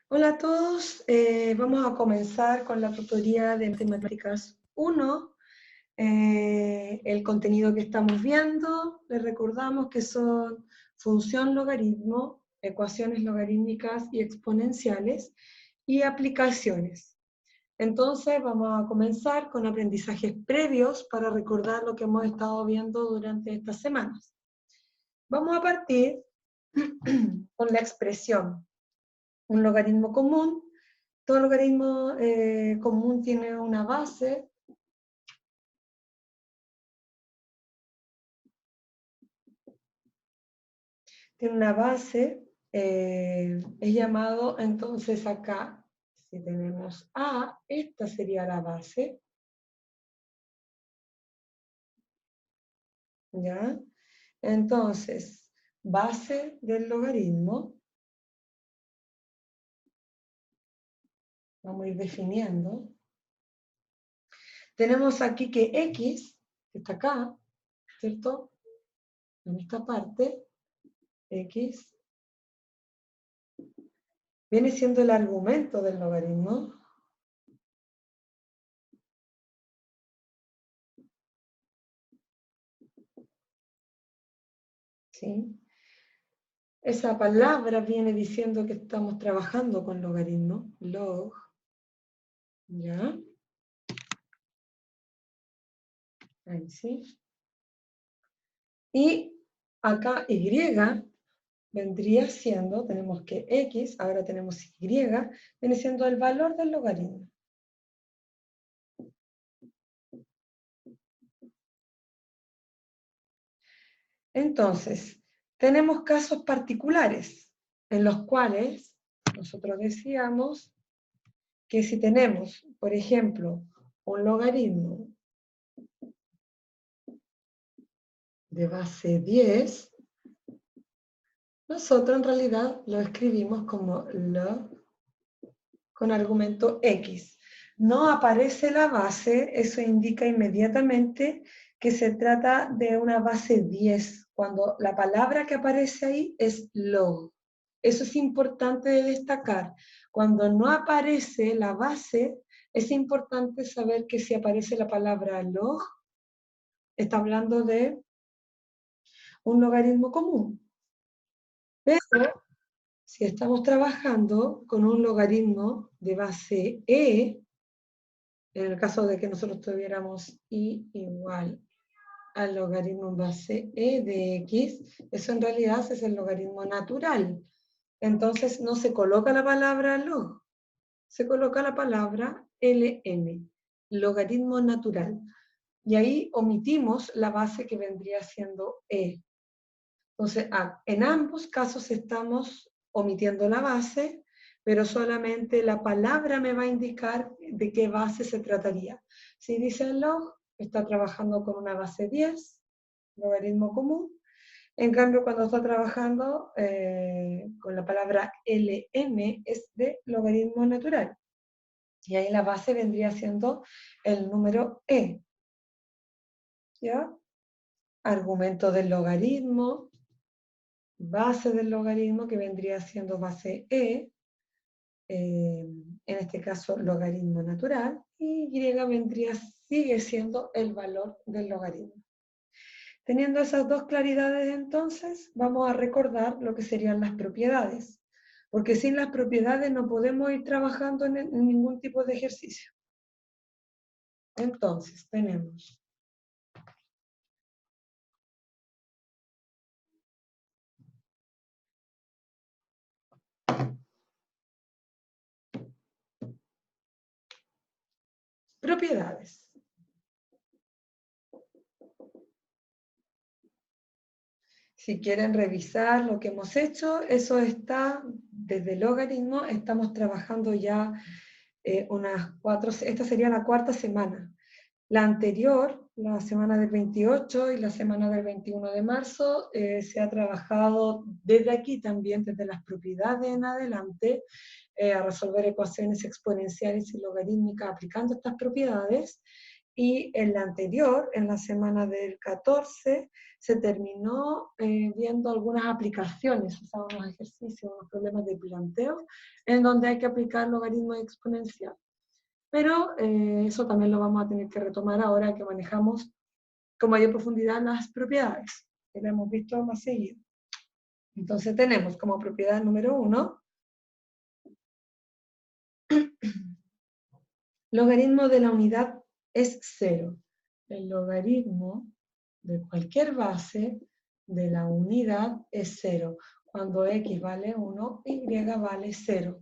Hola a todos, vamos a comenzar con la tutoría de Matemáticas 1. El contenido que estamos viendo, les recordamos que son función logaritmo, ecuaciones logarítmicas y exponenciales, y aplicaciones. Entonces vamos a comenzar con aprendizajes previos para recordar lo que hemos estado viendo durante estas semanas. Vamos a partir con la expresión, un logaritmo común. Todo logaritmo común tiene una base. Tiene una base. Es llamado, entonces acá, si tenemos A, esta sería la base. ¿Ya? Entonces, base del logaritmo. Vamos a ir definiendo. Tenemos aquí que X, que está acá, ¿cierto? En esta parte, X viene siendo el argumento del logaritmo. ¿Sí? Esa palabra viene diciendo que estamos trabajando con logaritmo, log, ¿ya? Ahí sí. Y acá Y vendría siendo, tenemos que X, ahora tenemos Y, viene siendo el valor del logaritmo. Entonces, tenemos casos particulares en los cuales nosotros decíamos que si tenemos, por ejemplo, un logaritmo de base 10, nosotros en realidad lo escribimos como log con argumento X. No aparece la base, eso indica inmediatamente que se trata de una base 10, cuando la palabra que aparece ahí es log. Eso es importante de destacar. Cuando no aparece la base, es importante saber que si aparece la palabra log, está hablando de un logaritmo común. Pero si estamos trabajando con un logaritmo de base E, en el caso de que nosotros tuviéramos I igual al logaritmo en base E de X, eso en realidad es el logaritmo natural. Entonces no se coloca la palabra log, se coloca la palabra ln, logaritmo natural. Y ahí omitimos la base que vendría siendo E. Entonces, en ambos casos estamos omitiendo la base, pero solamente la palabra me va a indicar de qué base se trataría. Si dice log, está trabajando con una base 10, logaritmo común. En cambio, cuando está trabajando con la palabra ln, es de logaritmo natural. Y ahí la base vendría siendo el número e. ¿Ya? Argumento del logaritmo, base del logaritmo, que vendría siendo base e, en este caso logaritmo natural, y y sigue siendo el valor del logaritmo. Teniendo esas dos claridades, entonces, vamos a recordar lo que serían las propiedades, porque sin las propiedades no podemos ir trabajando en ningún tipo de ejercicio. Entonces, tenemos propiedades. Si quieren revisar lo que hemos hecho, eso está desde el logaritmo, estamos trabajando ya esta sería la cuarta semana. La anterior, la semana del 28 y la semana del 21 de marzo, se ha trabajado desde aquí también, desde las propiedades en adelante, a resolver ecuaciones exponenciales y logarítmicas aplicando estas propiedades. Y en la anterior, en la semana del 14, se terminó viendo algunas aplicaciones, o sea, unos ejercicios, unos problemas de planteo, en donde hay que aplicar logaritmo exponencial. Pero eso también lo vamos a tener que retomar ahora que manejamos con mayor profundidad las propiedades, que lo hemos visto más seguido. Entonces tenemos como propiedad número 1, logaritmo de la unidad es 0. El logaritmo de cualquier base de la unidad es 0. Cuando x vale 1, y vale 0.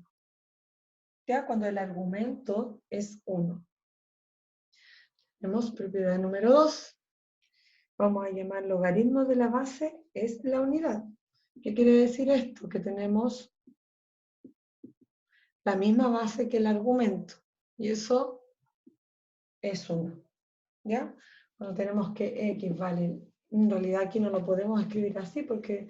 Ya cuando el argumento es 1. Tenemos propiedad número 2. Vamos a llamar logaritmo de la base es la unidad. ¿Qué quiere decir esto? Que tenemos la misma base que el argumento. Y eso es 1. ¿Ya? Cuando tenemos que x vale, en realidad aquí no lo podemos escribir así porque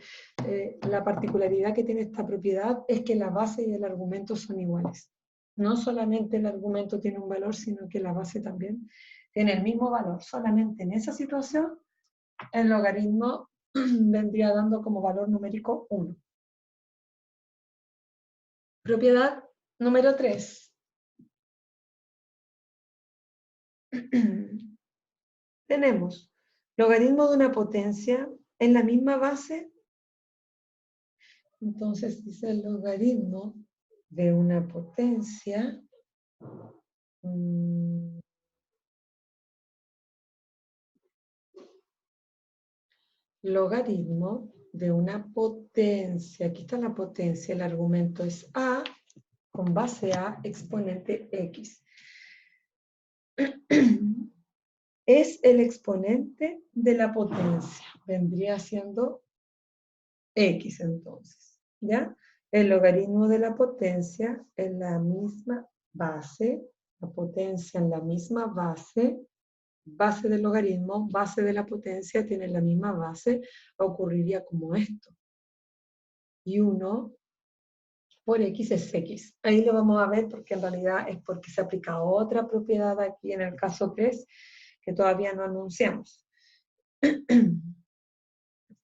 la particularidad que tiene esta propiedad es que la base y el argumento son iguales. No solamente el argumento tiene un valor, sino que la base también tiene el mismo valor. Solamente en esa situación el logaritmo vendría dando como valor numérico 1. Propiedad número 3. Tenemos logaritmo de una potencia en la misma base. Entonces dice el logaritmo de una potencia logaritmo de una potencia. Aquí está la potencia, el argumento es a con base a exponente x. Es el exponente de la potencia. Vendría siendo x entonces, ¿ya? El logaritmo de la potencia en la misma base, la potencia en la misma base, base del logaritmo, base de la potencia tienen la misma base, ocurriría como esto. Y 1 por x es x. Ahí lo vamos a ver porque en realidad es porque se aplica otra propiedad aquí en el caso 3 que todavía no anunciamos.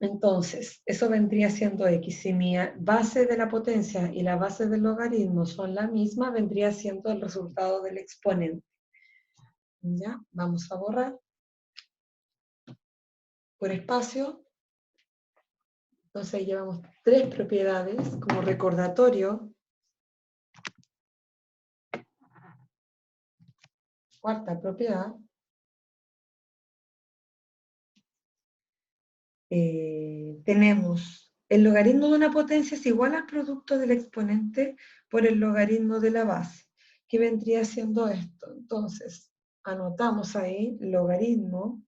Entonces, eso vendría siendo x. Si mi base de la potencia y la base del logaritmo son la misma, vendría siendo el resultado del exponente. ¿Ya? Vamos a borrar por espacio. Entonces llevamos 3 propiedades como recordatorio. Cuarta propiedad. Tenemos el logaritmo de una potencia es igual al producto del exponente por el logaritmo de la base, que vendría siendo esto. Entonces, anotamos ahí logaritmo.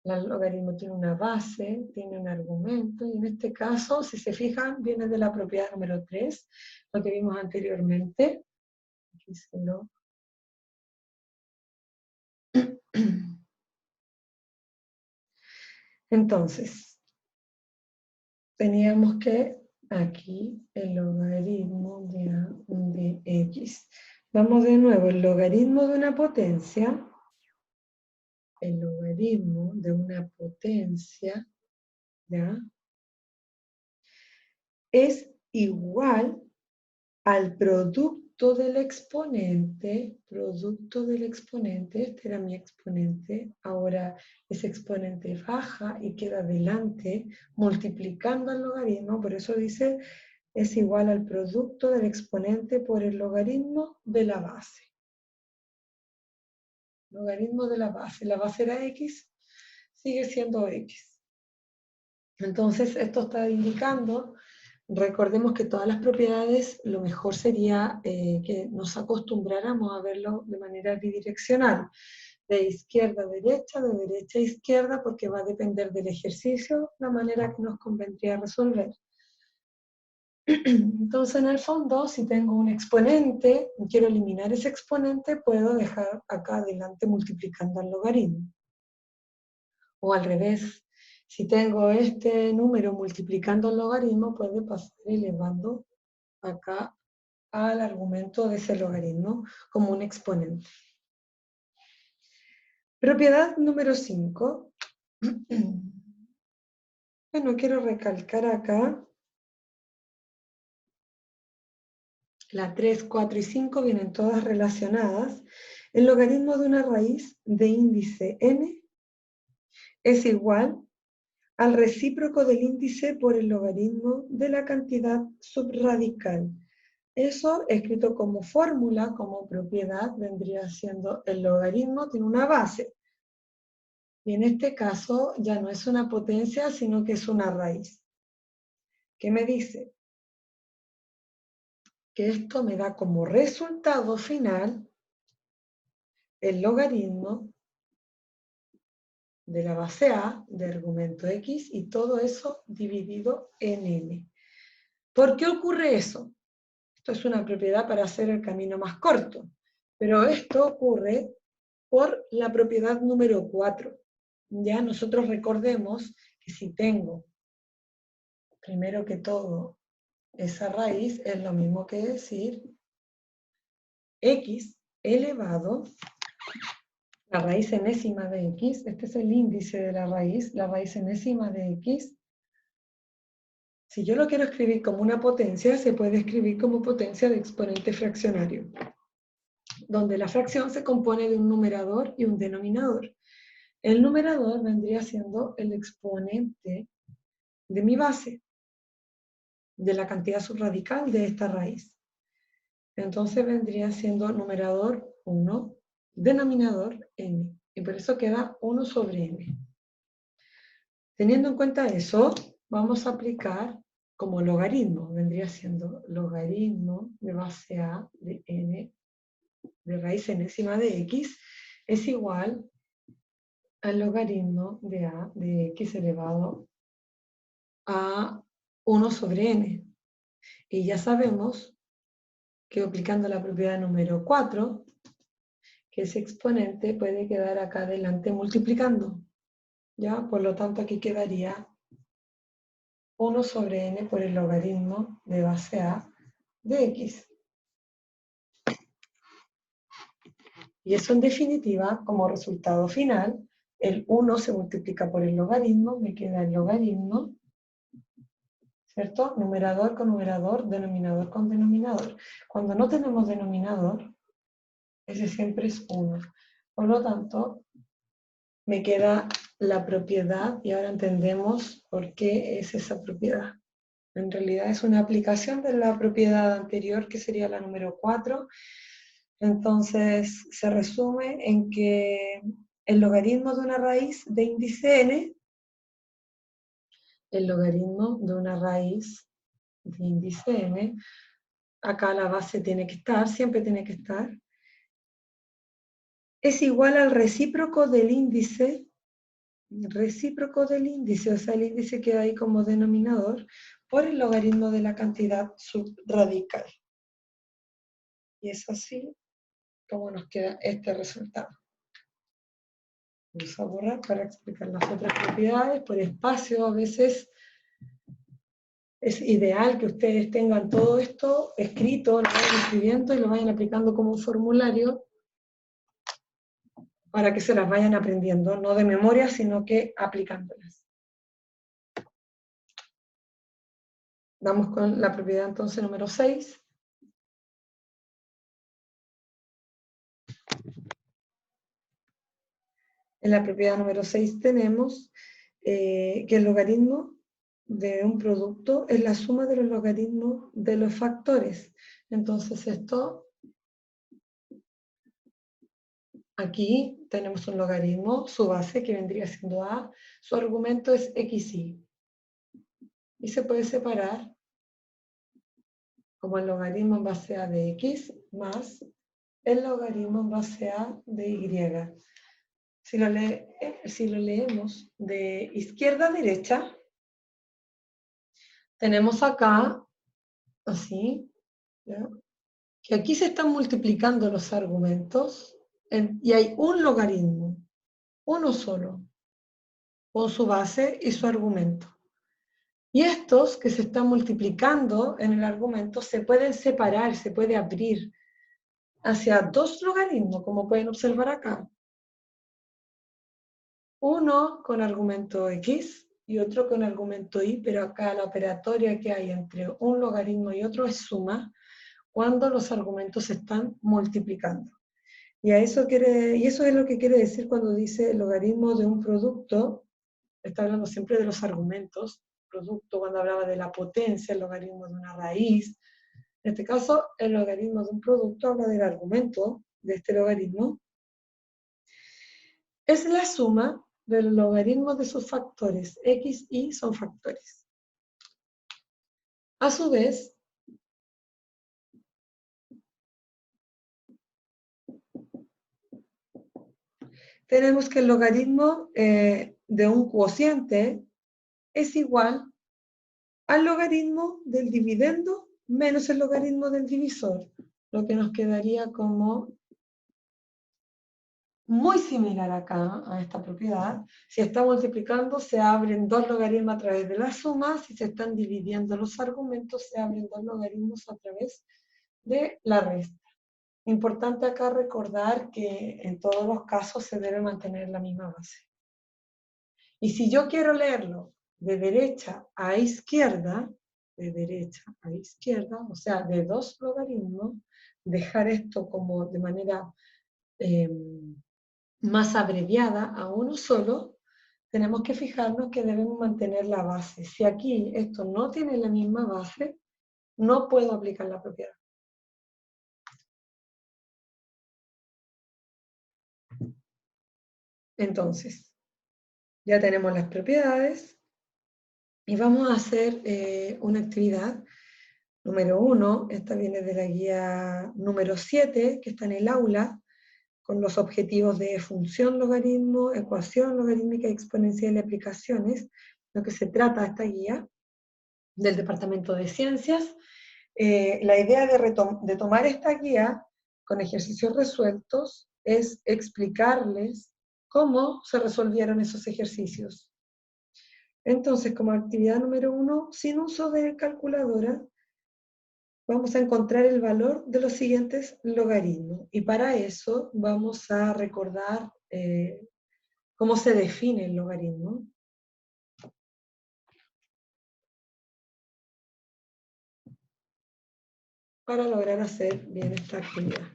El logaritmo tiene una base, tiene un argumento, y en este caso, si se fijan, viene de la propiedad número 3, lo que vimos anteriormente. Aquí se lo... Entonces, teníamos que aquí el logaritmo de x. Vamos de nuevo, el logaritmo de una potencia, el logaritmo de una potencia, ¿ya? Es igual al producto del exponente, este era mi exponente, ahora ese exponente baja y queda delante, multiplicando el logaritmo, por eso dice, es igual al producto del exponente por el logaritmo de la base. Logaritmo de la base era x, sigue siendo x. Entonces, esto está indicando. Recordemos que todas las propiedades, lo mejor sería que nos acostumbráramos a verlo de manera bidireccional, de izquierda a derecha, de derecha a izquierda, porque va a depender del ejercicio, la manera que nos convendría resolver. Entonces, en el fondo, si tengo un exponente y quiero eliminar ese exponente, puedo dejar acá adelante multiplicando el logaritmo. O al revés, si tengo este número multiplicando el logaritmo, puede pasar elevando acá al argumento de ese logaritmo como un exponente. Propiedad número 5. Bueno, quiero recalcar acá, la 3, 4 y 5 vienen todas relacionadas. El logaritmo de una raíz de índice n es igual al recíproco del índice por el logaritmo de la cantidad subradical. Eso, escrito como fórmula, como propiedad, vendría siendo el logaritmo, tiene una base. Y en este caso ya no es una potencia, sino que es una raíz. ¿Qué me dice? Que esto me da como resultado final el logaritmo de la base A de argumento X y todo eso dividido en N. ¿Por qué ocurre eso? Esto es una propiedad para hacer el camino más corto, pero esto ocurre por la propiedad número 4. Ya nosotros recordemos que si tengo, primero que todo, esa raíz, es lo mismo que decir x elevado, la raíz enésima de x, este es el índice de la raíz enésima de x. Si yo lo quiero escribir como una potencia, se puede escribir como potencia de exponente fraccionario, donde la fracción se compone de un numerador y un denominador. El numerador vendría siendo el exponente de mi base, de la cantidad subradical de esta raíz. Entonces vendría siendo numerador 1, denominador n, y por eso queda 1 sobre n. Teniendo en cuenta eso, vamos a aplicar como logaritmo, vendría siendo logaritmo de base a de n de raíz enésima de x es igual al logaritmo de a de x elevado a 1 sobre n. Y ya sabemos que aplicando la propiedad número 4, que ese exponente puede quedar acá adelante multiplicando. ¿Ya? Por lo tanto, aquí quedaría 1 sobre n por el logaritmo de base a de x. Y eso en definitiva, como resultado final, el 1 se multiplica por el logaritmo, me queda el logaritmo, ¿cierto? Numerador con numerador, denominador con denominador. Cuando no tenemos denominador, ese siempre es 1. Por lo tanto, me queda la propiedad y ahora entendemos por qué es esa propiedad. En realidad es una aplicación de la propiedad anterior, que sería la número 4. Entonces, se resume en que el logaritmo de una raíz de índice n, el logaritmo de una raíz de índice n, acá la base tiene que estar, siempre tiene que estar, es igual al recíproco del índice, o sea, el índice queda ahí como denominador, por el logaritmo de la cantidad subradical. Y es así como nos queda este resultado. Vamos a borrar para explicar las otras propiedades. Por espacio, a veces es ideal que ustedes tengan todo esto escrito, lo vayan escribiendo y lo vayan aplicando como un formulario para que se las vayan aprendiendo, no de memoria, sino que aplicándolas. Vamos con la propiedad entonces número 6. En la propiedad número 6 tenemos que el logaritmo de un producto es la suma de los logaritmos de los factores. Entonces esto, aquí tenemos un logaritmo, su base que vendría siendo a, su argumento es xy. Y se puede separar como el logaritmo en base a de x más el logaritmo en base a de y. Si lo leemos de izquierda a derecha, tenemos acá, así, ¿ya? Que aquí se están multiplicando los argumentos y hay un logaritmo, uno solo, con su base y su argumento. Y estos que se están multiplicando en el argumento se pueden separar, se puede abrir hacia dos logaritmos, como pueden observar acá. uno con argumento X y otro con argumento Y, pero acá la operatoria que hay entre un logaritmo y otro es suma cuando los argumentos se están multiplicando. Y eso es lo que quiere decir cuando dice el logaritmo de un producto, está hablando siempre de los argumentos, producto cuando hablaba de la potencia, el logaritmo de una raíz. En este caso, el logaritmo de un producto habla del argumento de este logaritmo. Es la suma del logaritmo de sus factores. X, Y son factores. A su vez, tenemos que el logaritmo de un cociente es igual al logaritmo del dividendo menos el logaritmo del divisor, lo que nos quedaría como muy similar acá a esta propiedad. Si está multiplicando, se abren dos logaritmos a través de la suma. Si se están dividiendo los argumentos, se abren dos logaritmos a través de la resta. Importante acá recordar que en todos los casos se debe mantener la misma base. Y si yo quiero leerlo de derecha a izquierda, o sea, de dos logaritmos, dejar esto como de manera más abreviada a uno solo, tenemos que fijarnos que debemos mantener la base. Si aquí esto no tiene la misma base, no puedo aplicar la propiedad. Entonces, ya tenemos las propiedades y vamos a hacer una actividad número 1. Esta viene de la guía número 7, que está en el aula, con los objetivos de función logaritmo, ecuación logarítmica exponencial y aplicaciones. Lo que se trata esta guía del Departamento de Ciencias. La idea de tomar esta guía con ejercicios resueltos es explicarles cómo se resolvieron esos ejercicios. Entonces, como actividad número 1, sin uso de calculadora, vamos a encontrar el valor de los siguientes logaritmos. Y para eso vamos a recordar cómo se define el logaritmo. Para lograr hacer bien esta actividad.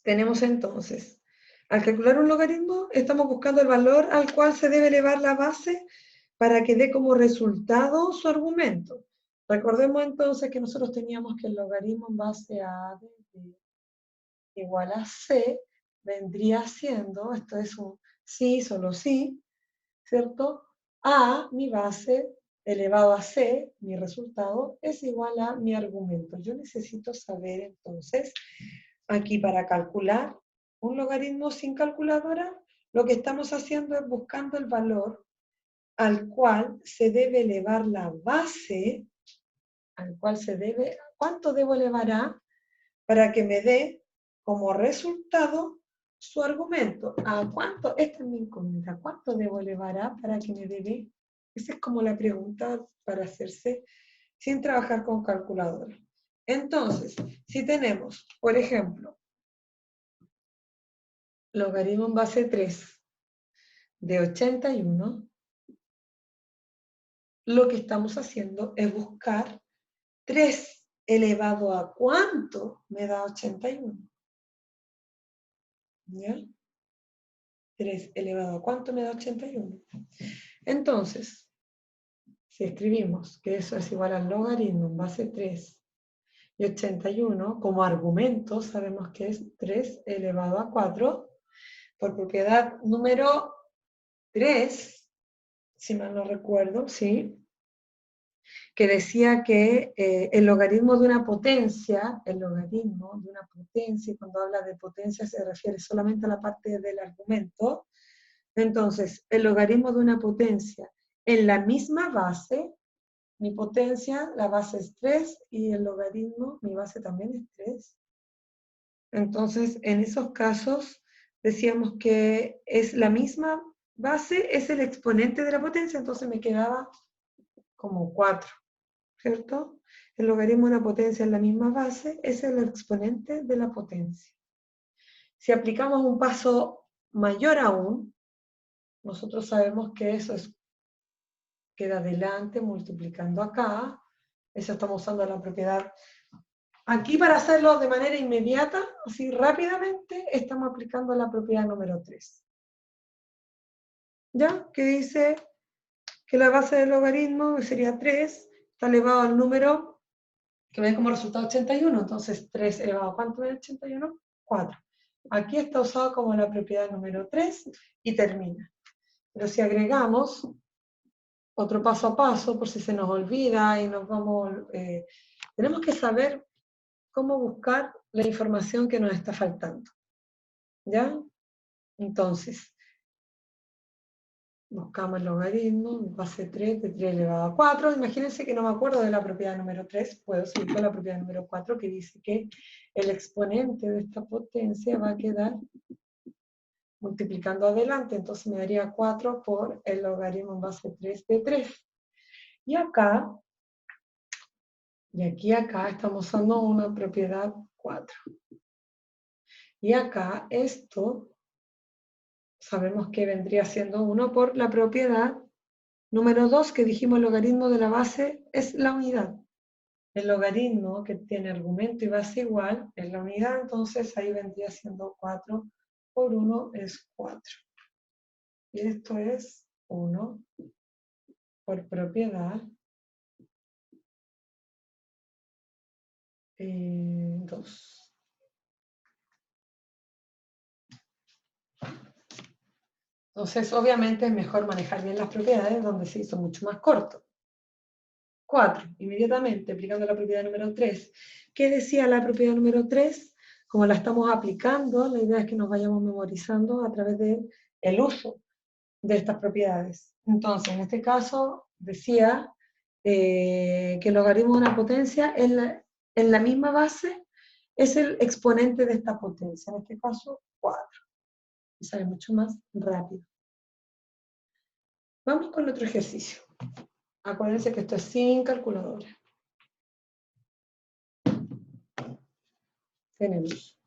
Tenemos entonces, al calcular un logaritmo, estamos buscando el valor al cual se debe elevar la base para que dé como resultado su argumento. Recordemos entonces que nosotros teníamos que el logaritmo en base a de B igual a C vendría siendo, esto es un sí, solo sí, ¿cierto? A, mi base, elevado a C, mi resultado, es igual a mi argumento. Yo necesito saber entonces, aquí para calcular un logaritmo sin calculadora, lo que estamos haciendo es buscando el valor al cual se debe elevar la base, ¿cuánto debo elevar a para que me dé como resultado su argumento? ¿A cuánto? Esta es mi incógnita. ¿Cuánto debo elevar a para que me dé B? Esa es como la pregunta para hacerse sin trabajar con calculadora. Entonces, si tenemos, por ejemplo, logaritmo en base 3 de 81, lo que estamos haciendo es buscar 3 elevado a ¿cuánto me da 81? ¿Ya? 3 elevado a ¿cuánto me da 81? Entonces, si escribimos que eso es igual al logaritmo en base 3 y 81, como argumento sabemos que es 3 elevado a 4, por propiedad número 3, si mal no recuerdo, ¿sí? Que decía que el logaritmo de una potencia, y cuando habla de potencia se refiere solamente a la parte del argumento. Entonces, el logaritmo de una potencia en la misma base, mi potencia, la base es 3, y el logaritmo, mi base también es 3. Entonces, en esos casos, decíamos que es la misma base, es el exponente de la potencia, entonces me quedaba como 4. ¿Cierto? El logaritmo de una potencia en la misma base es el exponente de la potencia. Si aplicamos un paso mayor aún, nosotros sabemos que eso queda adelante multiplicando acá. Eso estamos usando la propiedad. Aquí para hacerlo de manera inmediata, así rápidamente, estamos aplicando la propiedad número 3. ¿Ya? Que dice que la base del logaritmo, que sería 3, está elevado al número que me da como resultado 81. Entonces 3 elevado a ¿cuánto es 81? 4. Aquí está usado como la propiedad número 3 y termina. Pero si agregamos otro paso a paso, por si se nos olvida y nos vamos... tenemos que saber cómo buscar la información que nos está faltando. ¿Ya? Entonces, buscamos el logaritmo, base 3 de 3 elevado a 4. Imagínense que no me acuerdo de la propiedad número 3, puedo seguir con la propiedad número 4, que dice que el exponente de esta potencia va a quedar multiplicando adelante, entonces me daría 4 por el logaritmo en base 3 de 3. Y acá, y aquí acá estamos usando una propiedad 4. Y acá esto, sabemos que vendría siendo 1 por la propiedad número 2, que dijimos el logaritmo de la base es la unidad. El logaritmo que tiene argumento y base igual es la unidad, entonces ahí vendría siendo 4 por 1 es 4. Y esto es 1 por propiedad 2. Entonces, obviamente es mejor manejar bien las propiedades donde se hizo mucho más corto. 4, inmediatamente aplicando la propiedad número 3. ¿Qué decía la propiedad número 3? Como la estamos aplicando, la idea es que nos vayamos memorizando a través del uso de estas propiedades. Entonces, en este caso, decía que el logaritmo de una potencia en la misma base es el exponente de esta potencia, en este caso 4. Y sale mucho más rápido. Vamos con otro ejercicio. Acuérdense que esto es sin calculadora. Tenemos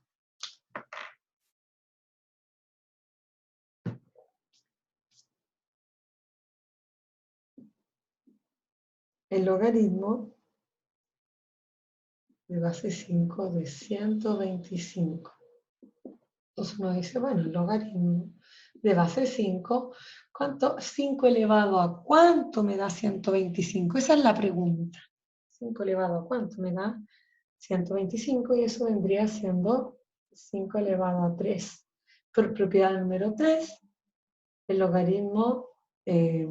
el logaritmo de base 5 de 125. Entonces uno dice, bueno, el logaritmo de base 5, ¿cuánto? 5 elevado a ¿cuánto me da 125? Esa es la pregunta. 5 elevado a ¿cuánto me da 125? Y eso vendría siendo 5 elevado a 3. Por propiedad número 3, el logaritmo de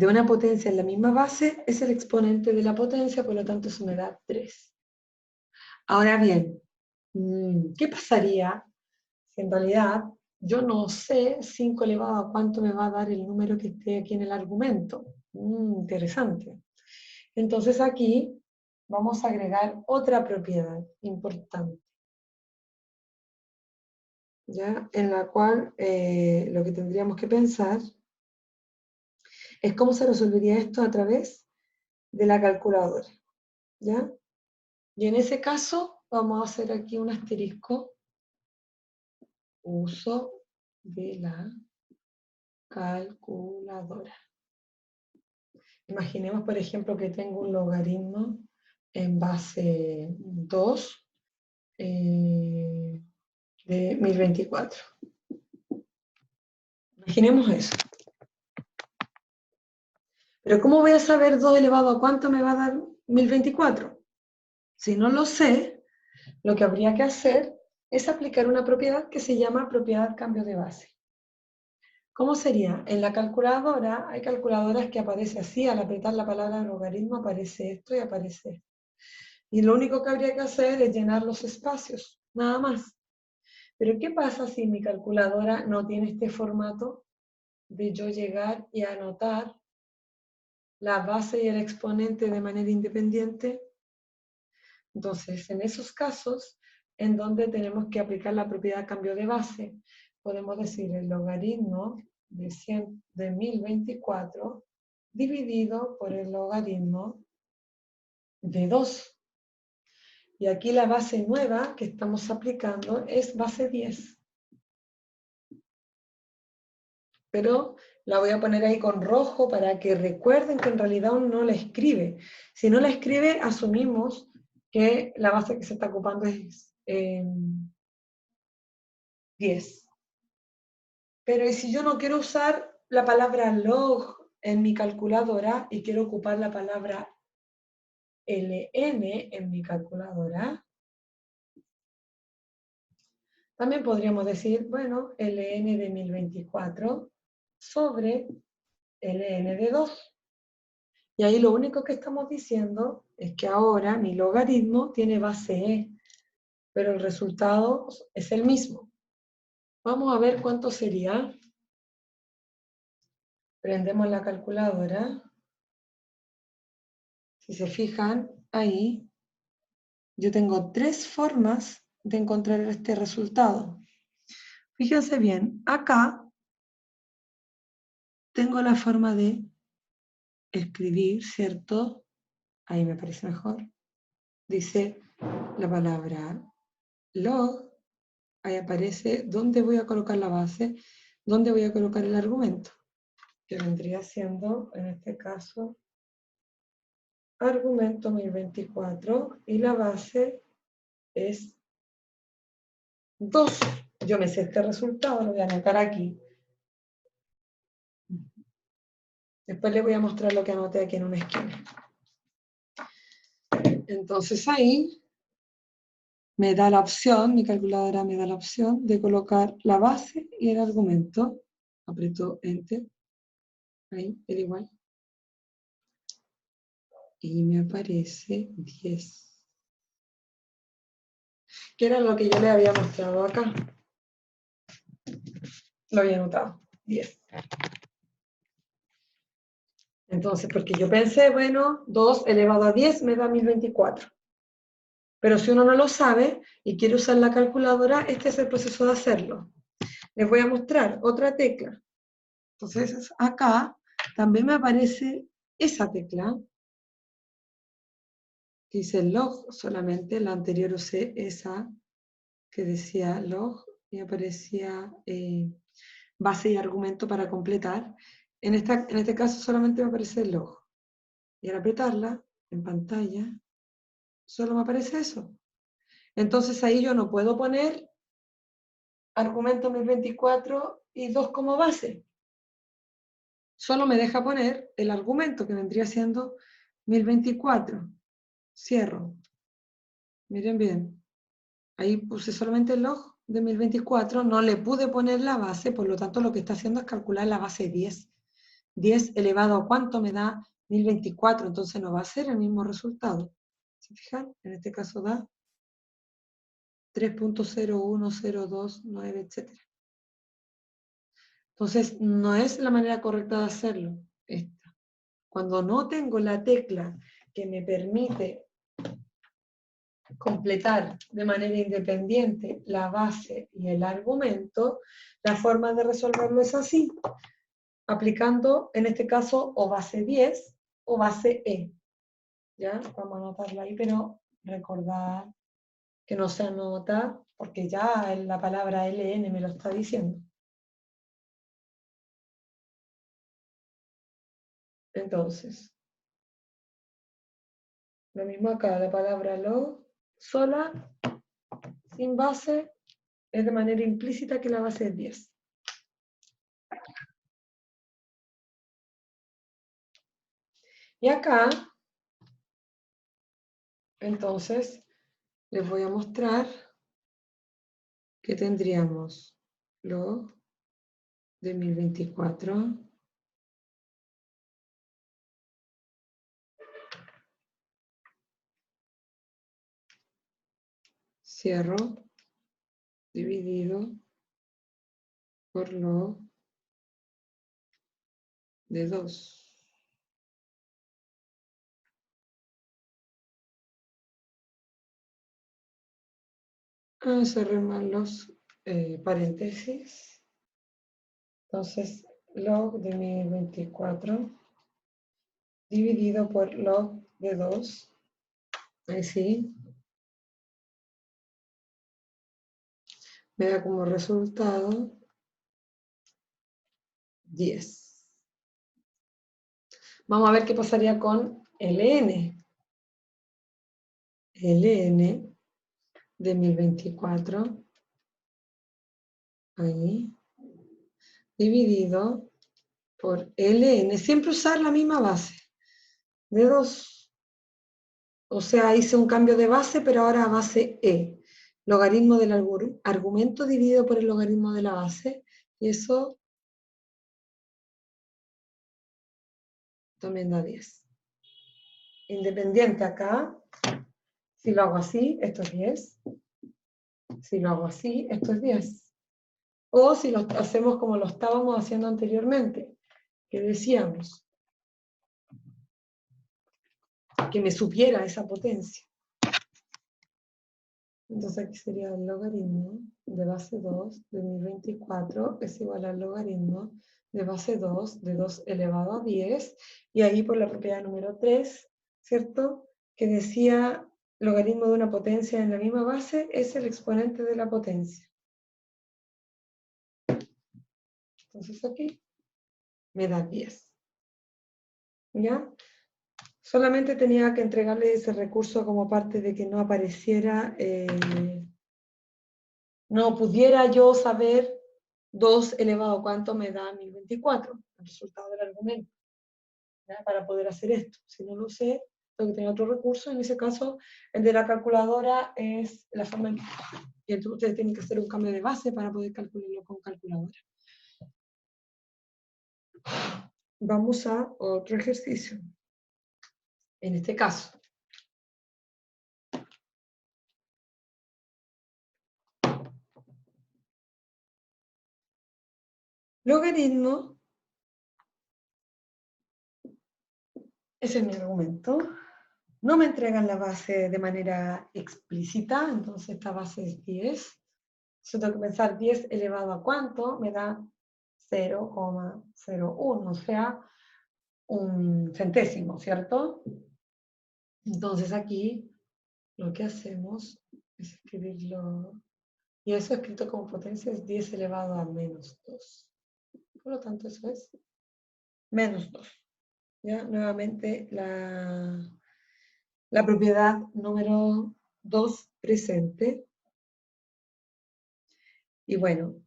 una potencia en la misma base es el exponente de la potencia, por lo tanto eso me da 3. Ahora bien, ¿qué pasaría si en realidad yo no sé 5 elevado a cuánto me va a dar el número que esté aquí en el argumento? Interesante. Entonces aquí vamos a agregar otra propiedad importante, ¿ya? En la cual lo que tendríamos que pensar es cómo se resolvería esto a través de la calculadora, ¿ya? Y en ese caso vamos a hacer aquí un asterisco, uso de la calculadora. Imaginemos, por ejemplo, que tengo un logaritmo en base 2 de 1024. Imaginemos eso. Pero ¿cómo voy a saber 2 elevado a cuánto me va a dar 1024? Si no lo sé, lo que habría que hacer es aplicar una propiedad que se llama propiedad cambio de base. ¿Cómo sería? En la calculadora, hay calculadoras que aparece así, al apretar la palabra logaritmo aparece esto y aparece esto. Y lo único que habría que hacer es llenar los espacios, nada más. Pero ¿qué pasa si mi calculadora no tiene este formato de yo llegar y anotar la base y el exponente de manera independiente? Entonces, en esos casos, en donde tenemos que aplicar la propiedad cambio de base, podemos decir el logaritmo de 1024 dividido por el logaritmo de 2. Y aquí la base nueva que estamos aplicando es base 10. Pero la voy a poner ahí con rojo para que recuerden que en realidad uno no la escribe. Si no la escribe, asumimos que la base que se está ocupando es 10. Pero ¿y si yo no quiero usar la palabra log en mi calculadora y quiero ocupar la palabra ln en mi calculadora? También podríamos decir, bueno, ln de 1024 sobre ln de 2. Y ahí lo único que estamos diciendo es que ahora mi logaritmo tiene base e, pero el resultado es el mismo. Vamos a ver cuánto sería. Prendemos la calculadora. Si se fijan, ahí yo tengo 3 formas de encontrar este resultado. Fíjense bien, acá tengo la forma de escribir, ¿cierto? Ahí me parece mejor. Dice la palabra log, ahí aparece dónde voy a colocar la base, dónde voy a colocar el argumento, que vendría siendo, en este caso, argumento 1024, y la base es 2. Yo me sé este resultado, lo voy a anotar aquí. Después les voy a mostrar lo que anoté aquí en una esquina. Entonces ahí me da la opción, mi calculadora me da la opción de colocar la base y el argumento. Aprieto Enter, ahí, el igual. Y me aparece 10. Que era lo que yo les había mostrado acá. Lo había anotado, 10. Entonces, porque yo pensé, bueno, 2 elevado a 10 me da 1024. Pero si uno no lo sabe y quiere usar la calculadora, este es el proceso de hacerlo. Les voy a mostrar otra tecla. Entonces, acá también me aparece esa tecla, que dice log solamente. La anterior usé esa que decía log y aparecía base y argumento para completar. En este caso solamente me aparece log. Y al apretarla en pantalla, solo me aparece eso. Entonces ahí yo no puedo poner argumento 1024 y 2 como base. Solo me deja poner el argumento que vendría siendo 1024. Cierro. Miren bien. Ahí puse solamente el log de 1024, no le pude poner la base, por lo tanto lo que está haciendo es calcular la base 10. 10 elevado a cuánto me da 1024, entonces no va a ser el mismo resultado. ¿Se fijan? En este caso da 3.01029, etc. Entonces no es la manera correcta de hacerlo, esta. Cuando no tengo la tecla que me permite completar de manera independiente la base y el argumento, la forma de resolverlo es así, aplicando en este caso o base 10 o base E. ¿Ya? Vamos a anotarla ahí, pero recordar que no se anota porque ya la palabra LN me lo está diciendo. Entonces, lo mismo acá, la palabra log sola, sin base, es de manera implícita que la base es 10. Y acá, entonces, les voy a mostrar que tendríamos log de 1024 cierro dividido por log de 2. Cerremos los paréntesis. Entonces, log de 1024 dividido por log de 2. Ahí sí. me da como resultado 10. Vamos a ver qué pasaría con ln. ln de 1024, ahí, dividido por ln. Siempre usar la misma base, de 2. O sea, hice un cambio de base, pero ahora a base e. Logaritmo del argumento dividido por el logaritmo de la base. Y eso también da 10. Independiente acá, si lo hago así, esto es 10. Si lo hago así, esto es 10. O si lo hacemos como lo estábamos haciendo anteriormente, que decíamos que me supiera esa potencia. Entonces aquí sería el logaritmo de base 2 de 1024 es igual al logaritmo de base 2 de 2 elevado a 10, y ahí por la propiedad número 3, ¿cierto? Que decía logaritmo de una potencia en la misma base es el exponente de la potencia. Entonces aquí me da 10. ¿Ya? Solamente tenía que entregarle ese recurso como parte de que no apareciera, no pudiera yo saber 2 elevado a cuánto me da 1024, el resultado del argumento, ¿ya? Para poder hacer esto. Si no lo sé, tengo que tener otro recurso. En ese caso, el de la calculadora es la forma en que entonces ustedes tienen que hacer un cambio de base para poder calcularlo con calculadora. Vamos a otro ejercicio. En este caso, logaritmo, ese es mi argumento. No me entregan la base de manera explícita, entonces esta base es 10. Yo tengo que pensar 10 elevado a cuánto, me da 0,01, o sea, un centésimo, ¿cierto? Entonces aquí lo que hacemos es escribirlo, y eso escrito como potencia es 10 elevado a menos 2. Por lo tanto, eso es menos 2. ¿Ya? Nuevamente la propiedad número 2 presente. Y bueno,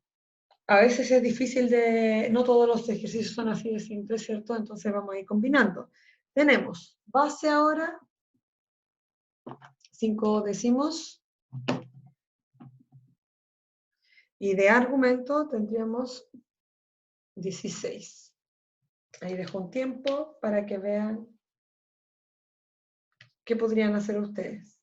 a veces es difícil de, no todos los ejercicios son así de simples, ¿cierto? Entonces vamos a ir combinando. Tenemos base ahora, 5 decimos, y de argumento tendríamos 16. Ahí dejo un tiempo para que vean qué podrían hacer ustedes.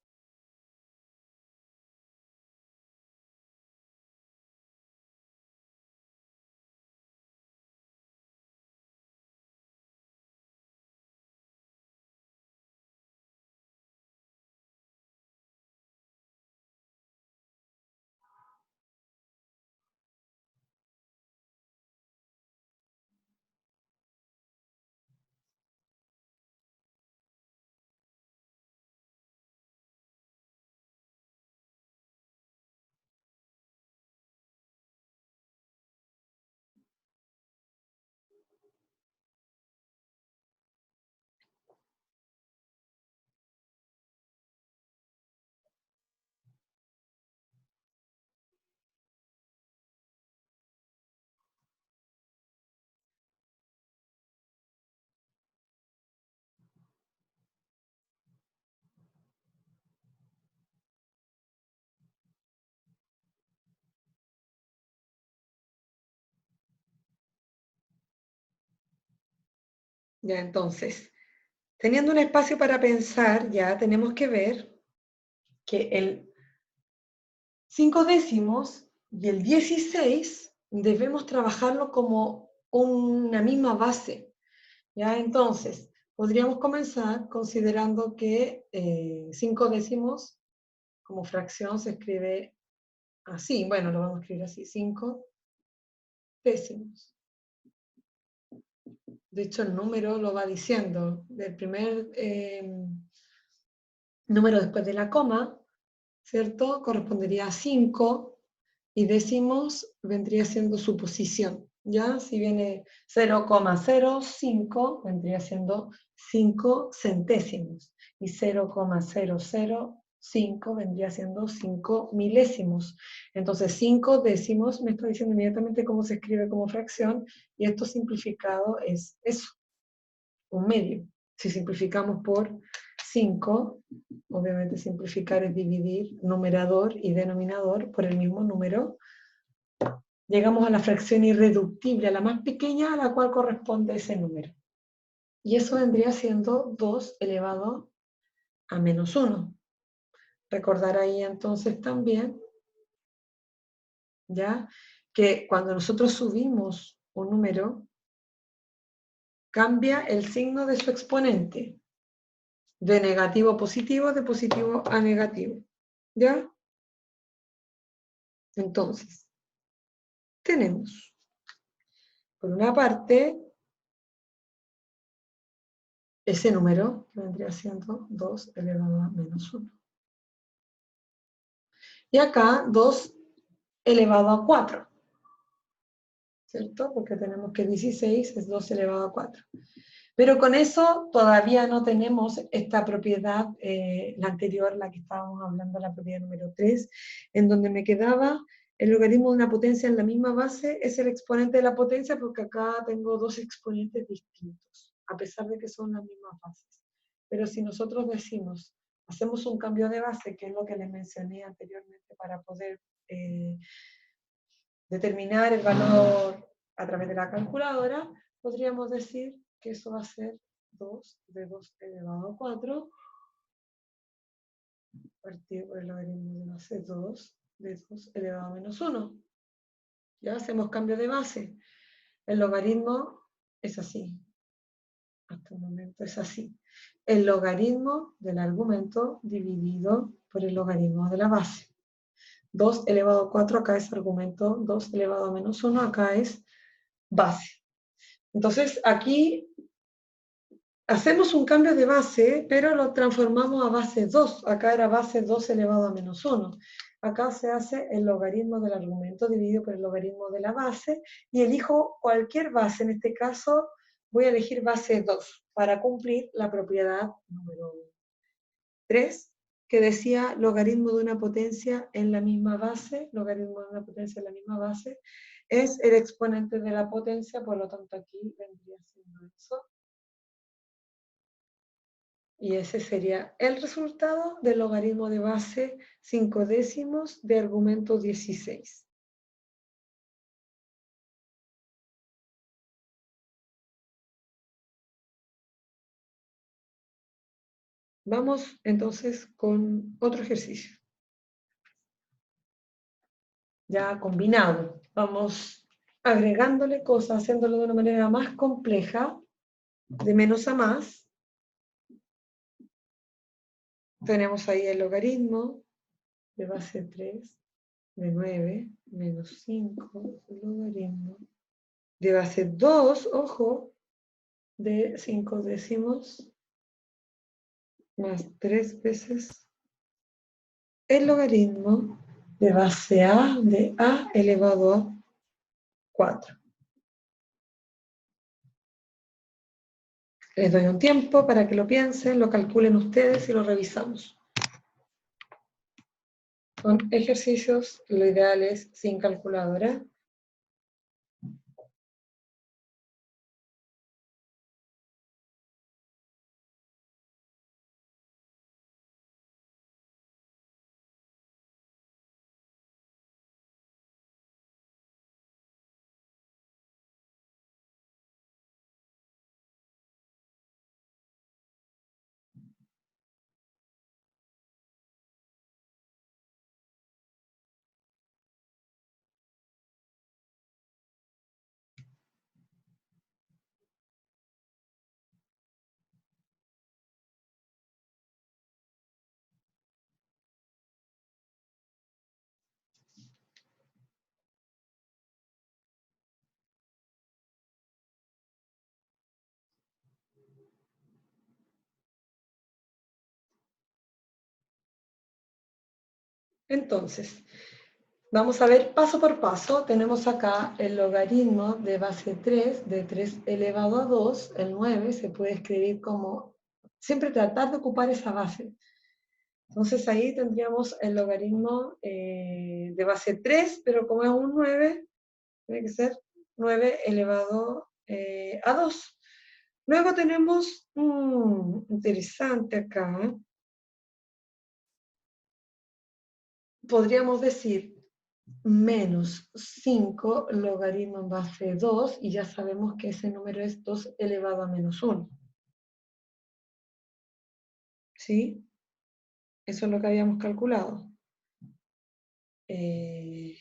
Ya, entonces, teniendo un espacio para pensar, ya tenemos que ver que el 5 décimos y el 16 debemos trabajarlo como una misma base. ¿Ya? Entonces, podríamos comenzar considerando que 5 décimos como fracción se escribe así. Bueno, lo vamos a escribir así, 5 décimos. De hecho, el número lo va diciendo. Del primer número después de la coma, ¿cierto? Correspondería a 5, y décimos vendría siendo su posición. ¿Ya? Si viene 0,05 vendría siendo 5 centésimos y 0,005 vendría siendo 5 milésimos. Entonces 5 décimos me está diciendo inmediatamente cómo se escribe como fracción y esto simplificado es eso, un medio. Si simplificamos por 5, obviamente simplificar es dividir numerador y denominador por el mismo número. Llegamos a la fracción irreductible, a la más pequeña a la cual corresponde ese número. Y eso vendría siendo 2 elevado a menos 1. Recordar ahí entonces también, ¿ya? Que cuando nosotros subimos un número, cambia el signo de su exponente, de negativo a positivo, de positivo a negativo, ¿ya? Entonces, tenemos, por una parte, ese número, que vendría siendo 2 elevado a menos 1. Y acá 2 elevado a 4, ¿cierto? Porque tenemos que 16 es 2 elevado a 4. Pero con eso todavía no tenemos esta propiedad, la anterior, la que estábamos hablando, la propiedad número 3, en donde me quedaba el logaritmo de una potencia en la misma base, es el exponente de la potencia, porque acá tengo dos exponentes distintos, a pesar de que son las mismas bases. Pero si nosotros decimos, hacemos un cambio de base, que es lo que les mencioné anteriormente, para poder determinar el valor a través de la calculadora, podríamos decir que eso va a ser 2 de 2 elevado a 4, partido por el logaritmo de base 2 de 2 elevado a menos 1. Ya hacemos cambio de base. El logaritmo es así. Hasta el momento es así. El logaritmo del argumento dividido por el logaritmo de la base. 2 elevado a 4 acá es argumento, 2 elevado a menos 1 acá es base. Entonces aquí hacemos un cambio de base, pero lo transformamos a base 2. Acá era base 2 elevado a menos 1. Acá se hace el logaritmo del argumento dividido por el logaritmo de la base y elijo cualquier base. En este caso voy a elegir base 2 para cumplir la propiedad número 3, que decía logaritmo de una potencia en la misma base. Logaritmo de una potencia en la misma base es el exponente de la potencia, por lo tanto aquí vendría siendo eso. Y ese sería el resultado del logaritmo de base 5 décimos de argumento 16. Vamos entonces con otro ejercicio. Ya combinado. Vamos agregándole cosas, haciéndolo de una manera más compleja, de menos a más. Tenemos ahí el logaritmo de base 3 de 9 menos 5, el logaritmo de base 2, ojo, de 5 décimos más 3 veces el logaritmo de base a de a elevado a 4. Les doy un tiempo para que lo piensen, lo calculen ustedes y lo revisamos. Son ejercicios, lo ideal es sin calculadora. Entonces, Vamos a ver paso por paso. Tenemos acá el logaritmo de base 3, de 3 elevado a 2, el 9, se puede escribir como, siempre tratar de ocupar esa base. Entonces ahí tendríamos el logaritmo de base 3, pero como es un 9, tiene que ser 9 elevado a 2. Luego tenemos, interesante acá, podríamos decir menos 5 logaritmo en base 2, y ya sabemos que ese número es 2 elevado a menos 1. ¿Sí? Eso es lo que habíamos calculado. Sí.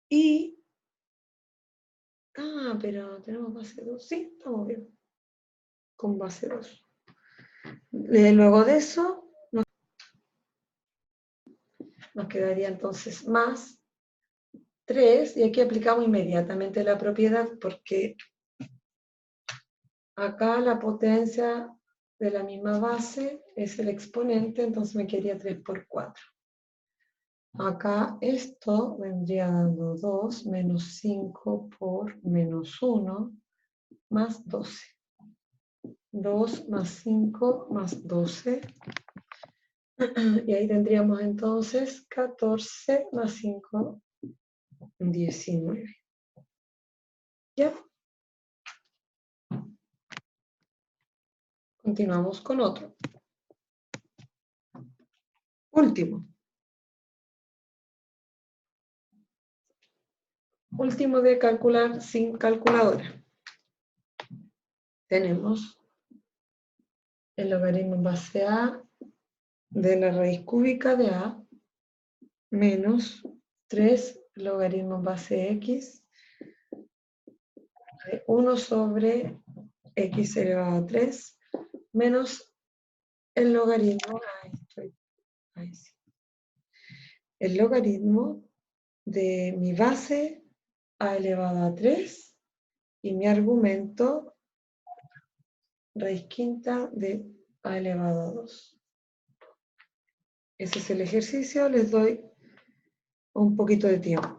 Y, pero tenemos base 2. Sí, estamos bien. Con base 2. Luego de eso, nos quedaría entonces más 3, y aquí aplicamos inmediatamente la propiedad, porque acá la potencia de la misma base es el exponente, entonces me quedaría 3 por 4. Acá esto vendría dando 2 menos 5 por menos 1 más 12. 2 más 5 más 12. Y ahí tendríamos entonces 14 más 5, 19. ¿Ya? Continuamos con otro. Último. Último de calcular sin calculadora. Tenemos el logaritmo en base a de la raíz cúbica de a menos 3 logaritmo en base x de 1 sobre x elevado a 3 menos el logaritmo, ahí sí, el logaritmo de mi base a elevado a 3 y mi argumento raíz quinta de a elevado a 2. Ese es el ejercicio, les doy un poquito de tiempo.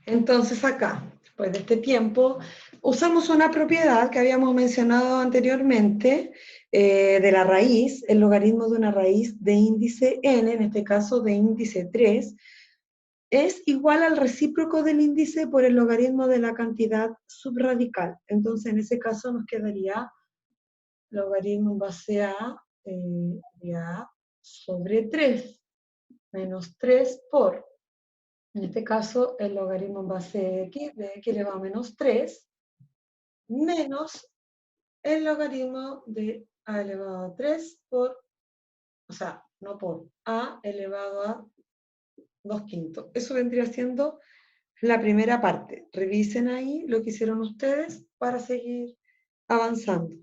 Entonces acá, después de este tiempo, usamos una propiedad que habíamos mencionado anteriormente de la raíz, el logaritmo de una raíz de índice n, en este caso de índice 3, es igual al recíproco del índice por el logaritmo de la cantidad subradical. Entonces, en ese caso nos quedaría logaritmo en base a, de a sobre 3, menos 3 por, en este caso, el logaritmo en base de x elevado a menos 3, menos el logaritmo de a elevado a 3 por, o sea, no por, a elevado a 2 quintos. Eso vendría siendo la primera parte. Revisen ahí lo que hicieron ustedes para seguir avanzando.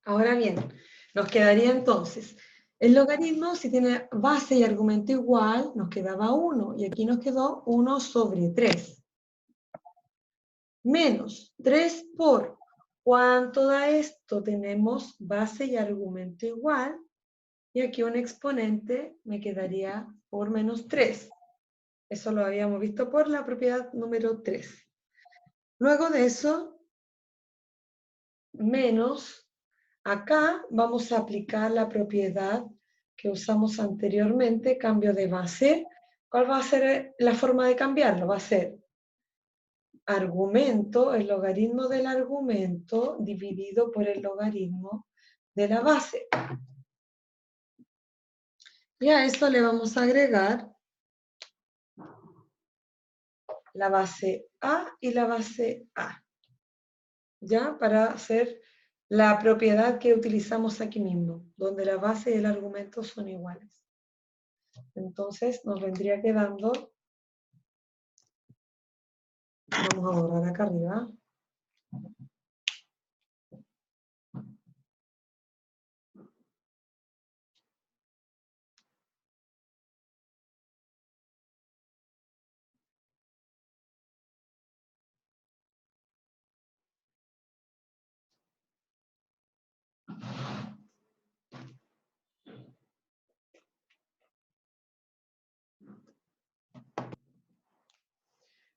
Ahora bien, nos quedaría entonces, el logaritmo, si tiene base y argumento igual, nos quedaba 1, y aquí nos quedó 1 sobre 3. Menos 3 por, ¿cuánto da esto? Tenemos base y argumento igual, y aquí un exponente me quedaría por menos 3. Eso lo habíamos visto por la propiedad número 3. Luego de eso, menos, acá vamos a aplicar la propiedad que usamos anteriormente, cambio de base. ¿Cuál va a ser la forma de cambiarlo? Va a ser argumento, el logaritmo del argumento dividido por el logaritmo de la base. Y a eso le vamos a agregar la base A y la base A, ¿ya? Para hacer la propiedad que utilizamos aquí mismo, donde la base y el argumento son iguales. Entonces nos vendría quedando, vamos a borrar acá arriba,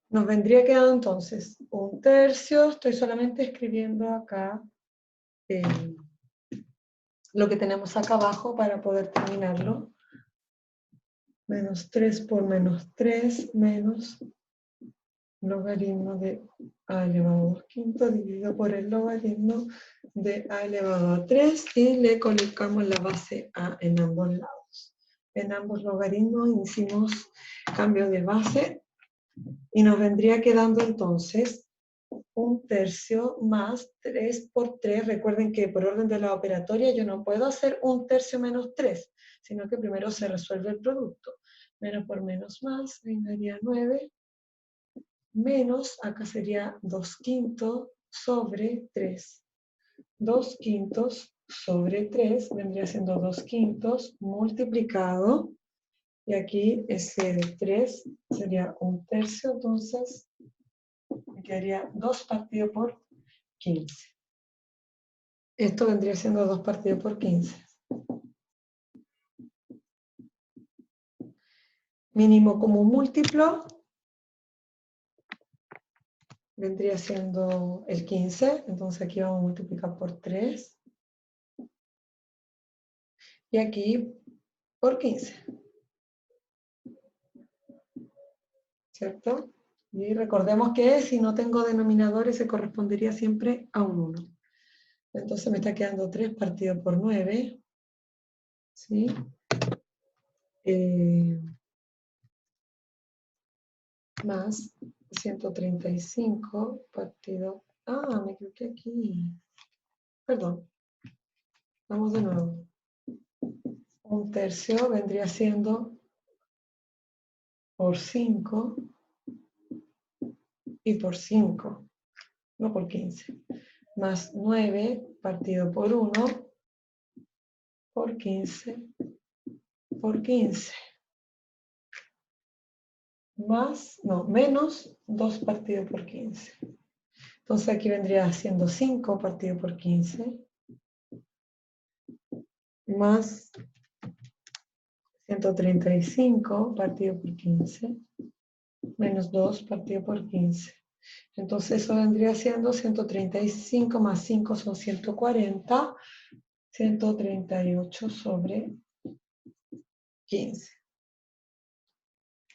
nos vendría quedando entonces 1/3, estoy solamente escribiendo acá lo que tenemos acá abajo para poder terminarlo. Menos 3 por menos 3 menos logaritmo de a elevado a 2 quintos dividido por el logaritmo de a elevado a 3 y le colocamos la base a en ambos lados. En ambos logaritmos hicimos cambio de base y nos vendría quedando entonces 1/3 más 3 por 3. Recuerden que por orden de la operatoria yo no puedo hacer 1/3 menos 3, sino que primero se resuelve el producto. Menos por menos más, vengaría 9, menos, acá sería 2 quintos sobre 3. 2 quintos sobre 3 vendría siendo 2 quintos multiplicado, y aquí ese 3 sería 1/3, entonces Me quedaría 2 partido por 15. Esto vendría siendo 2 partido por 15. Mínimo como múltiplo vendría siendo el 15, entonces aquí vamos a multiplicar por 3. Y aquí por 15. ¿Cierto? Y recordemos que si no tengo denominadores se correspondería siempre a un 1. Entonces me está quedando 3 partido por 9. ¿Sí? Más 135 partido... Ah, me equivoqué aquí. Perdón. Vamos de nuevo. Un tercio vendría siendo por 5 y por 5, no por 15. Más 9 partido por 1 por 15 por 15. Más, no, menos 2 partido por 15. Entonces aquí vendría siendo 5 partido por 15. Más 135 partido por 15. Menos 2 partido por 15. Entonces eso vendría siendo 135 más 5 son 140. 138 sobre 15.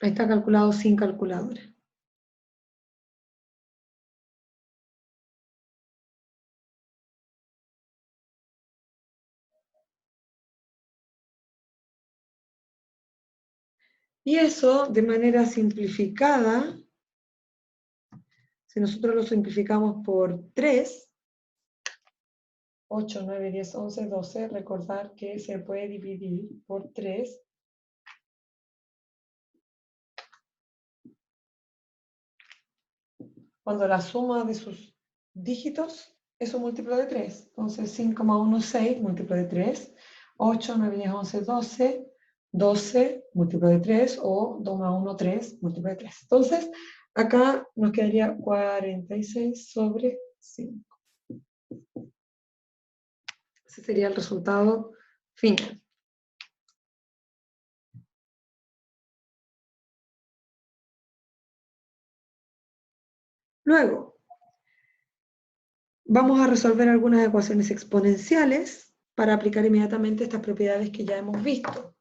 Ahí está calculado sin calculadora. Y eso, de manera simplificada, si nosotros lo simplificamos por 3, 8, 9, 10, 11, 12, recordar que se puede dividir por 3. Cuando la suma de sus dígitos es un múltiplo de 3. Entonces 5 más 1, 6, múltiplo de 3. 8, 9, 10, 11, 12. 12, múltiplo de 3. O 2 más 1, 3, múltiplo de 3. Entonces, acá nos quedaría 46 sobre 5. Ese sería el resultado final. Luego, vamos a resolver algunas ecuaciones exponenciales para aplicar inmediatamente estas propiedades que ya hemos visto.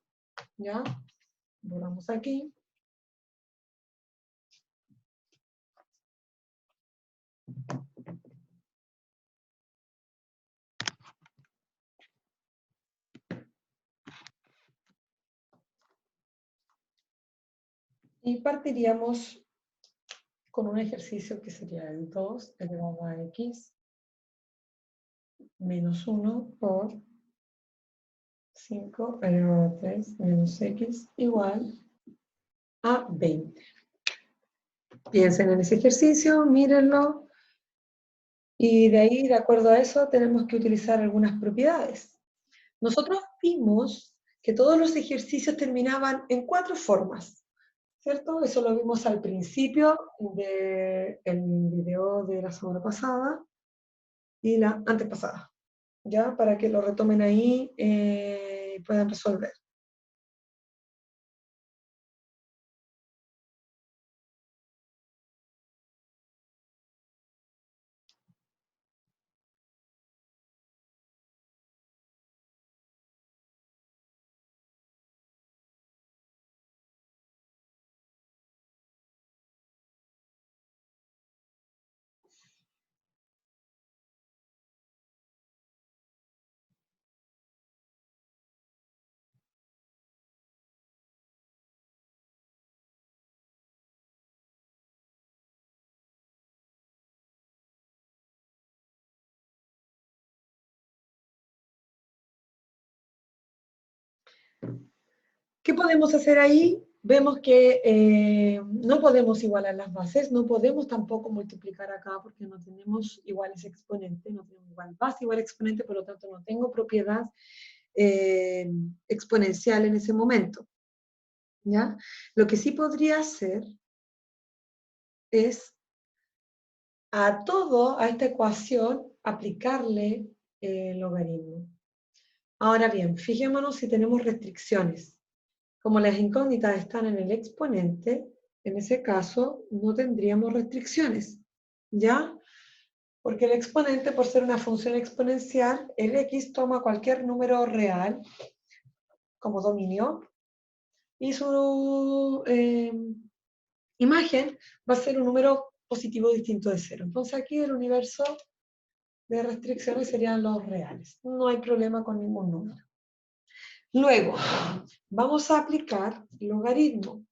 ¿Ya? Volvamos aquí. Y partiríamos con un ejercicio que sería el 2 elevado a x menos 1 por 5 elevado a 3 menos x igual a 20. Piensen en ese ejercicio, mírenlo, y de ahí, de acuerdo a eso, tenemos que utilizar algunas propiedades. Nosotros vimos que todos los ejercicios terminaban en 4 formas, ¿cierto? Eso lo vimos al principio del video de la semana pasada y la antepasada, ¿ya? Para que lo retomen ahí y puedan resolver. ¿Qué podemos hacer ahí? Vemos que no podemos igualar las bases, no podemos tampoco multiplicar acá porque no tenemos iguales exponentes, no tenemos igual base, igual exponente, por lo tanto no tengo propiedad exponencial en ese momento. ¿Ya? Lo que sí podría hacer es a todo, a esta ecuación, aplicarle el logaritmo. Ahora bien, fijémonos si tenemos restricciones. Como las incógnitas están en el exponente, en ese caso no tendríamos restricciones, ¿ya? Porque el exponente, por ser una función exponencial, el x toma cualquier número real como dominio y su imagen va a ser un número positivo distinto de cero. Entonces aquí el universo de restricciones serían los reales. No hay problema con ningún número. Luego, vamos a aplicar logaritmo.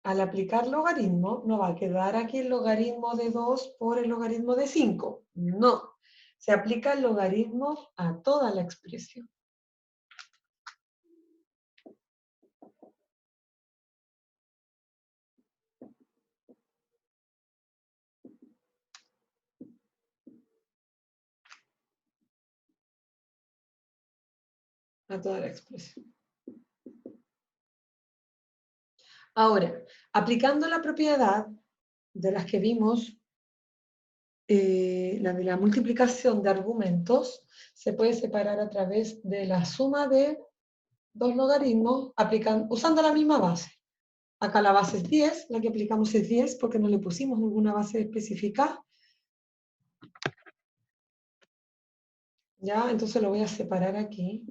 Al aplicar logaritmo, no va a quedar aquí el logaritmo de 2 por el logaritmo de 5. No. Se aplica el logaritmo a toda la expresión. A toda la expresión. Ahora, aplicando la propiedad de las que vimos, la de la multiplicación de argumentos, se puede separar a través de la suma de dos logaritmos usando la misma base. Acá la base es 10, la que aplicamos es 10 porque no le pusimos ninguna base específica. ¿Ya? Entonces lo voy a separar aquí.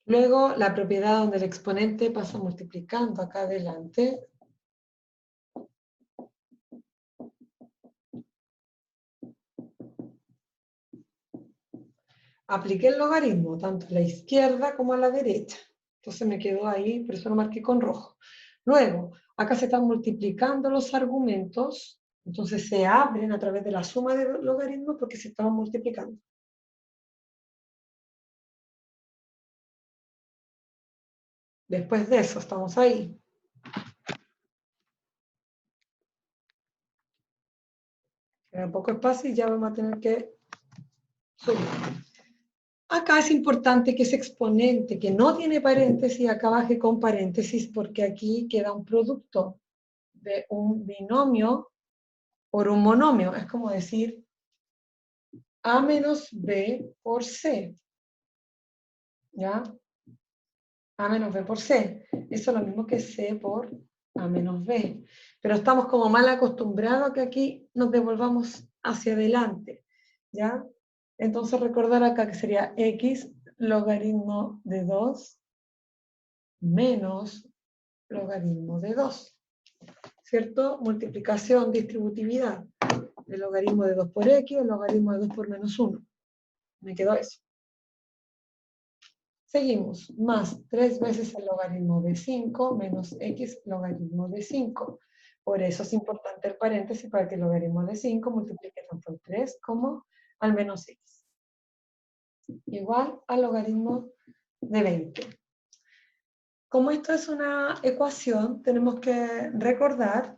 Luego la propiedad donde el exponente pasa multiplicando acá adelante. Apliqué el logaritmo tanto a la izquierda como a la derecha. Entonces me quedó ahí, por eso lo marqué con rojo. Luego, acá se están multiplicando los argumentos, entonces se abren a través de la suma de logaritmos porque se estaban multiplicando. Después de eso, estamos ahí. Queda poco espacio y ya vamos a tener que subir. Acá es importante que ese exponente que no tiene paréntesis, acá baje con paréntesis porque aquí queda un producto de un binomio por un monomio. Es como decir A menos B por C. ¿Ya? A menos B por C. Eso es lo mismo que C por A menos B. Pero estamos como mal acostumbrados a que aquí nos devolvamos hacia adelante. ¿Ya? Entonces recordar acá que sería X logaritmo de 2 menos logaritmo de 2. ¿Cierto? Multiplicación, distributividad. El logaritmo de 2 por X, el logaritmo de 2 por menos 1. Me quedó eso. Seguimos, más 3 veces el logaritmo de 5 menos x logaritmo de 5. Por eso es importante el paréntesis para que el logaritmo de 5 multiplique tanto al 3 como al menos x. Igual al logaritmo de 20. Como esto es una ecuación, tenemos que recordar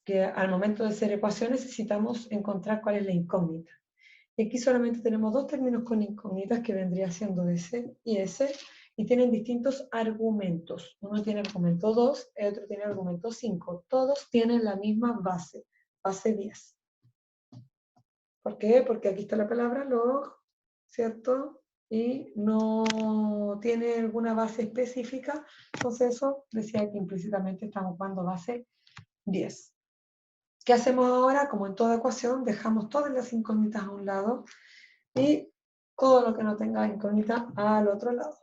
que al momento de hacer ecuación necesitamos encontrar cuál es la incógnita. Y aquí solamente tenemos dos términos con incógnitas que vendría siendo S y S, y tienen distintos argumentos. Uno tiene argumento 2, el otro tiene argumento 5. Todos tienen la misma base, base 10. ¿Por qué? Porque aquí está la palabra log, ¿cierto? Y no tiene alguna base específica, entonces eso decía que implícitamente estamos ocupando base 10. ¿Qué hacemos ahora? Como en toda ecuación, dejamos todas las incógnitas a un lado y todo lo que no tenga incógnita al otro lado.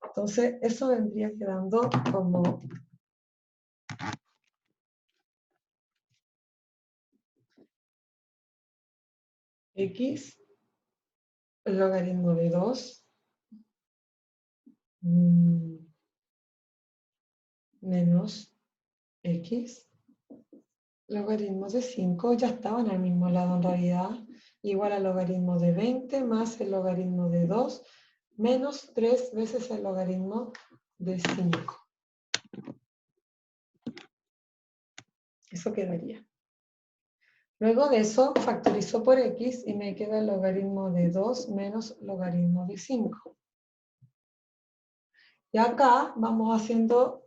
Entonces, eso vendría quedando como x logaritmo de 2 menos x logaritmo de 5, ya estaban al mismo lado en realidad, igual al logaritmo de 20 más el logaritmo de 2 menos 3 veces el logaritmo de 5. Eso quedaría. Luego de eso, factorizo por x y me queda el logaritmo de 2 menos logaritmo de 5. Y acá vamos haciendo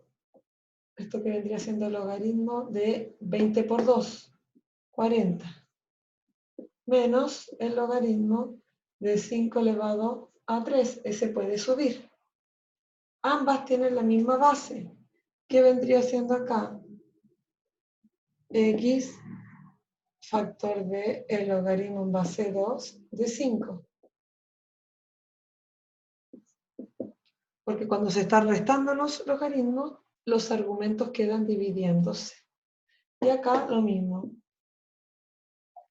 esto que vendría siendo el logaritmo de 20 por 2, 40, menos el logaritmo de 5 elevado a 3, ese puede subir. Ambas tienen la misma base. ¿Qué vendría siendo acá? X factor de el logaritmo en base 2 de 5. Porque cuando se están restando los logaritmos, los argumentos quedan dividiéndose. Y acá lo mismo.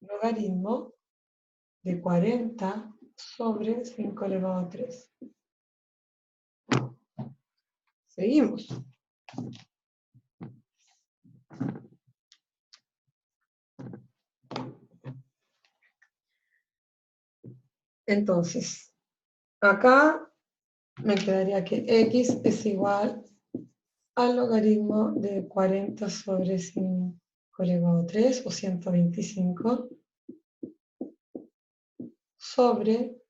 Logaritmo de 40 sobre 5 elevado a 3. Seguimos. Entonces, acá me quedaría que x es igual al logaritmo de 40 sobre 5 elevado a 3, o 125, sobre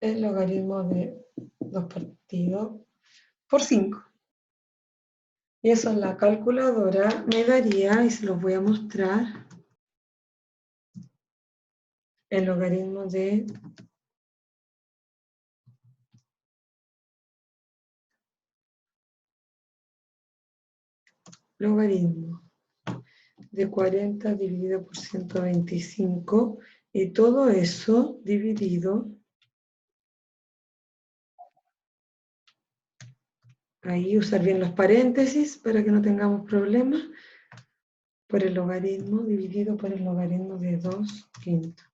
el logaritmo de 2 partido por 5. Y eso en la calculadora me daría, y se los voy a mostrar, el logaritmo de logaritmo de 40 dividido por 125, y todo eso dividido, ahí usar bien los paréntesis para que no tengamos problemas, por el logaritmo dividido por el logaritmo de 2 quintos.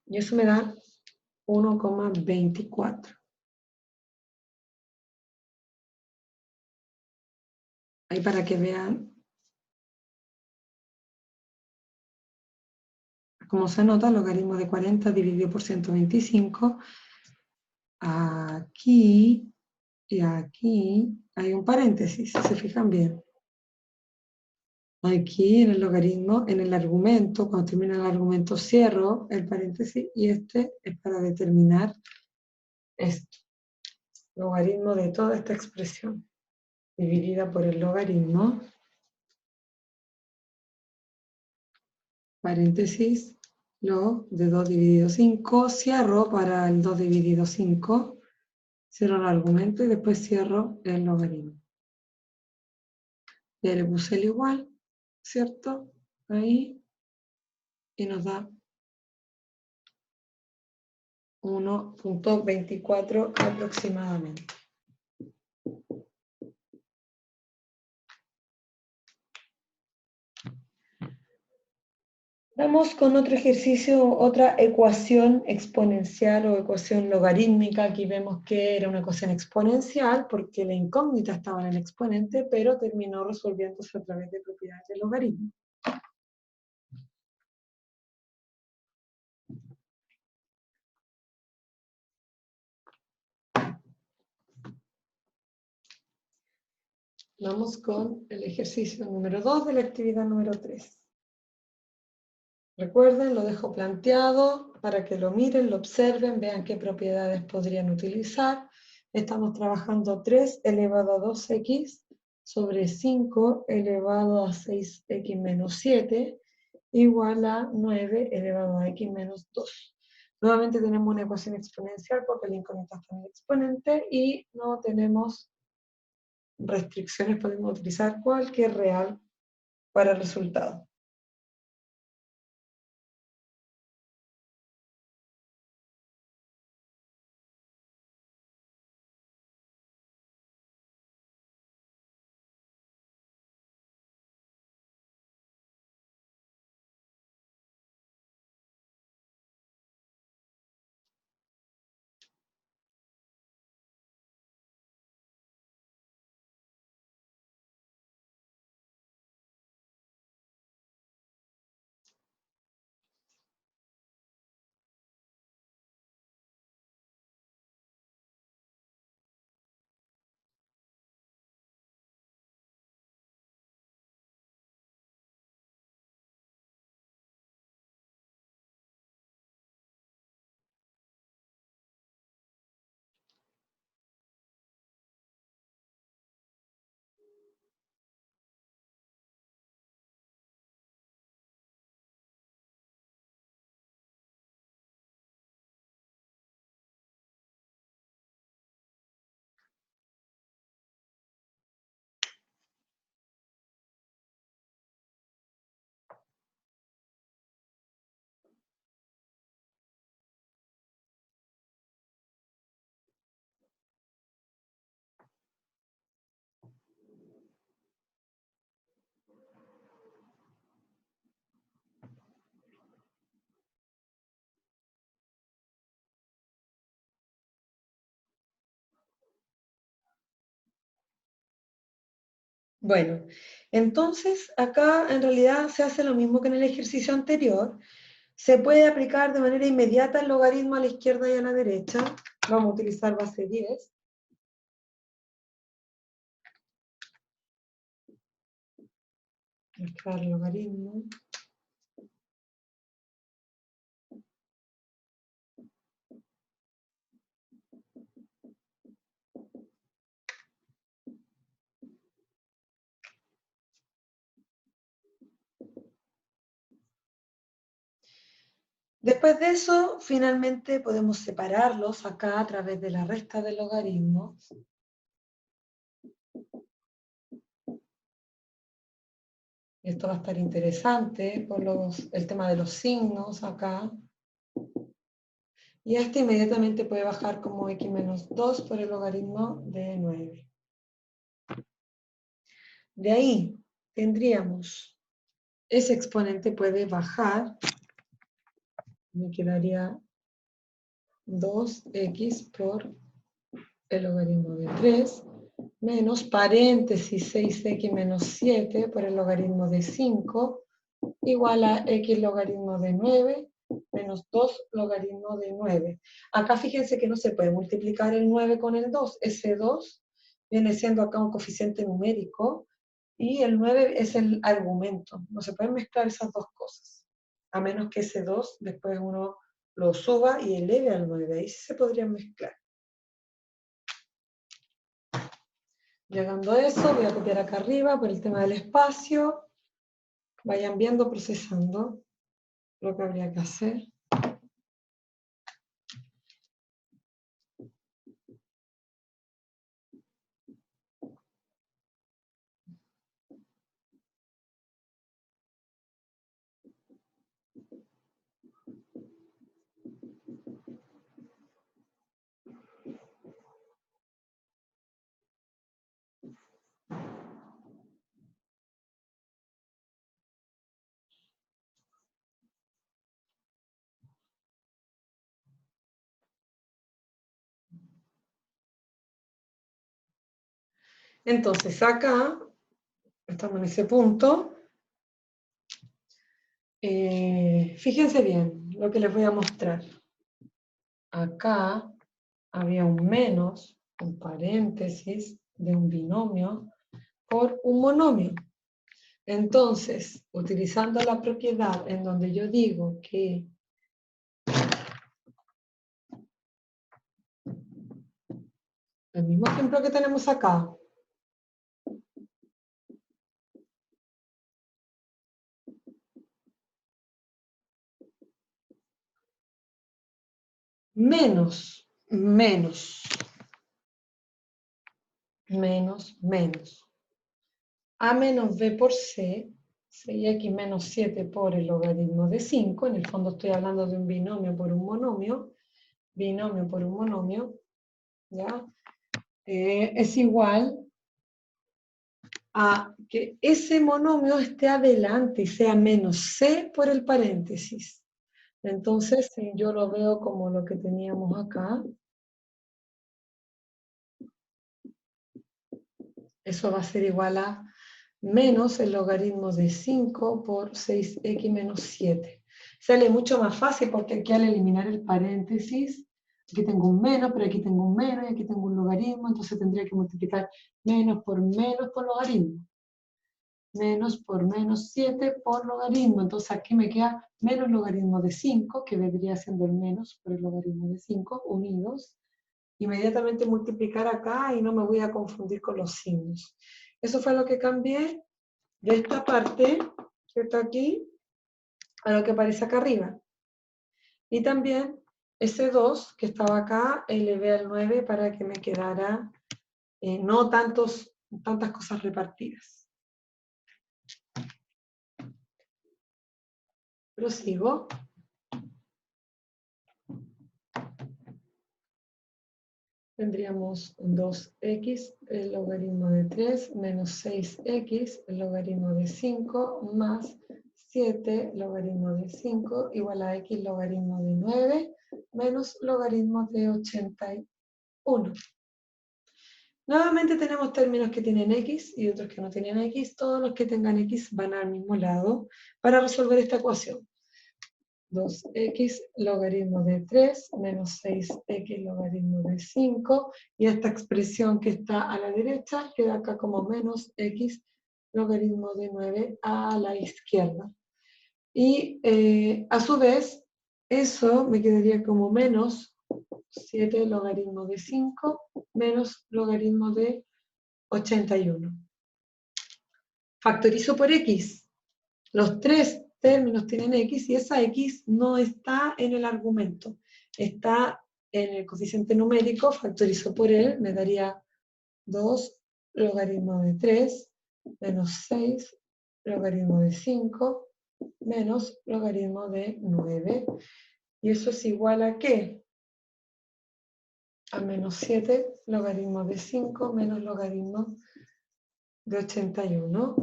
Y eso me da 1,24. Ahí para que vean cómo se nota el logaritmo de 40 dividido por 125. Aquí y aquí hay un paréntesis, si se fijan bien. Aquí en el logaritmo, en el argumento, cuando termina el argumento cierro el paréntesis y este es para determinar esto. Logaritmo de toda esta expresión dividida por el logaritmo, paréntesis, log de 2 dividido 5, cierro para el 2 dividido 5, cierro el argumento y después cierro el logaritmo. Ya le puse el igual, ¿cierto? Ahí, y nos da 1,24 aproximadamente. Vamos con otro ejercicio, otra ecuación exponencial o ecuación logarítmica. Aquí vemos que era una ecuación exponencial porque la incógnita estaba en el exponente, pero terminó resolviéndose a través de propiedades del logaritmo. Vamos con el ejercicio número 2 de la actividad número 3. Recuerden, lo dejo planteado para que lo miren, lo observen, vean qué propiedades podrían utilizar. Estamos trabajando 3 elevado a 2x sobre 5 elevado a 6x menos 7 igual a 9 elevado a x menos 2. Nuevamente tenemos una ecuación exponencial porque la incógnita está en el exponente y no tenemos restricciones, podemos utilizar cualquier real para el resultado. Bueno, entonces acá en realidad se hace lo mismo que en el ejercicio anterior. Se puede aplicar de manera inmediata el logaritmo a la izquierda y a la derecha. Vamos a utilizar base 10. Mezclar el logaritmo. Después de eso, finalmente podemos separarlos acá a través de la resta del logaritmo. Esto va a estar interesante por el tema de los signos acá. Y este inmediatamente puede bajar como x menos 2 por el logaritmo de 9. De ahí tendríamos, ese exponente puede bajar, me quedaría 2x por el logaritmo de 3, menos paréntesis 6x menos 7 por el logaritmo de 5, igual a x logaritmo de 9 menos 2 logaritmo de 9. Acá fíjense que no se puede multiplicar el 9 con el 2. Ese 2 viene siendo acá un coeficiente numérico y el 9 es el argumento. No se pueden mezclar esas dos cosas, a menos que ese 2 después uno lo suba y eleve al 9. Ahí sí se podrían mezclar. Llegando a eso, voy a copiar acá arriba por el tema del espacio. Vayan viendo, procesando lo que habría que hacer. Entonces acá, estamos en ese punto. Fíjense bien lo que les voy a mostrar. Acá había un menos, un paréntesis de un binomio por un monomio. Entonces, utilizando la propiedad en donde yo digo que el mismo ejemplo que tenemos acá, menos, a menos b por c, 6x menos 7 por el logaritmo de 5, en el fondo estoy hablando de un binomio por un monomio, ¿ya? Es igual a que ese monomio esté adelante y sea menos c por el paréntesis. Entonces, si yo lo veo como lo que teníamos acá, eso va a ser igual a menos el logaritmo de 5 por 6x menos 7. Sale mucho más fácil porque aquí al eliminar el paréntesis, aquí tengo un menos, pero aquí tengo un menos y aquí tengo un logaritmo, entonces tendría que multiplicar menos por logaritmo. Menos por menos 7 por logaritmo. Entonces aquí me queda menos logaritmo de 5, que vendría siendo el menos por el logaritmo de 5, unidos. Inmediatamente multiplicar acá y no me voy a confundir con los signos. Eso fue lo que cambié de esta parte, que está aquí, a lo que aparece acá arriba. Y también ese 2 que estaba acá, elevé al 9 para que me quedara no tantas cosas repartidas. Prosigo. Tendríamos 2x, el logaritmo de 3, menos 6x, el logaritmo de 5, más 7, logaritmo de 5, igual a x, logaritmo de 9, menos logaritmo de 81. Nuevamente tenemos términos que tienen X y otros que no tienen X. Todos los que tengan X van al mismo lado para resolver esta ecuación. 2x logaritmo de 3 menos 6x logaritmo de 5. Y esta expresión que está a la derecha queda acá como menos x logaritmo de 9 a la izquierda. Y a su vez, eso me quedaría como menos 7 logaritmo de 5 menos logaritmo de 81. Factorizo por x. Los tres términos tienen x y esa x no está en el argumento. Está en el coeficiente numérico, factorizo por él, me daría 2 logaritmo de 3 menos 6 logaritmo de 5 menos logaritmo de 9. ¿Y eso es igual a qué? A menos 7 logaritmo de 5 menos logaritmo de 81.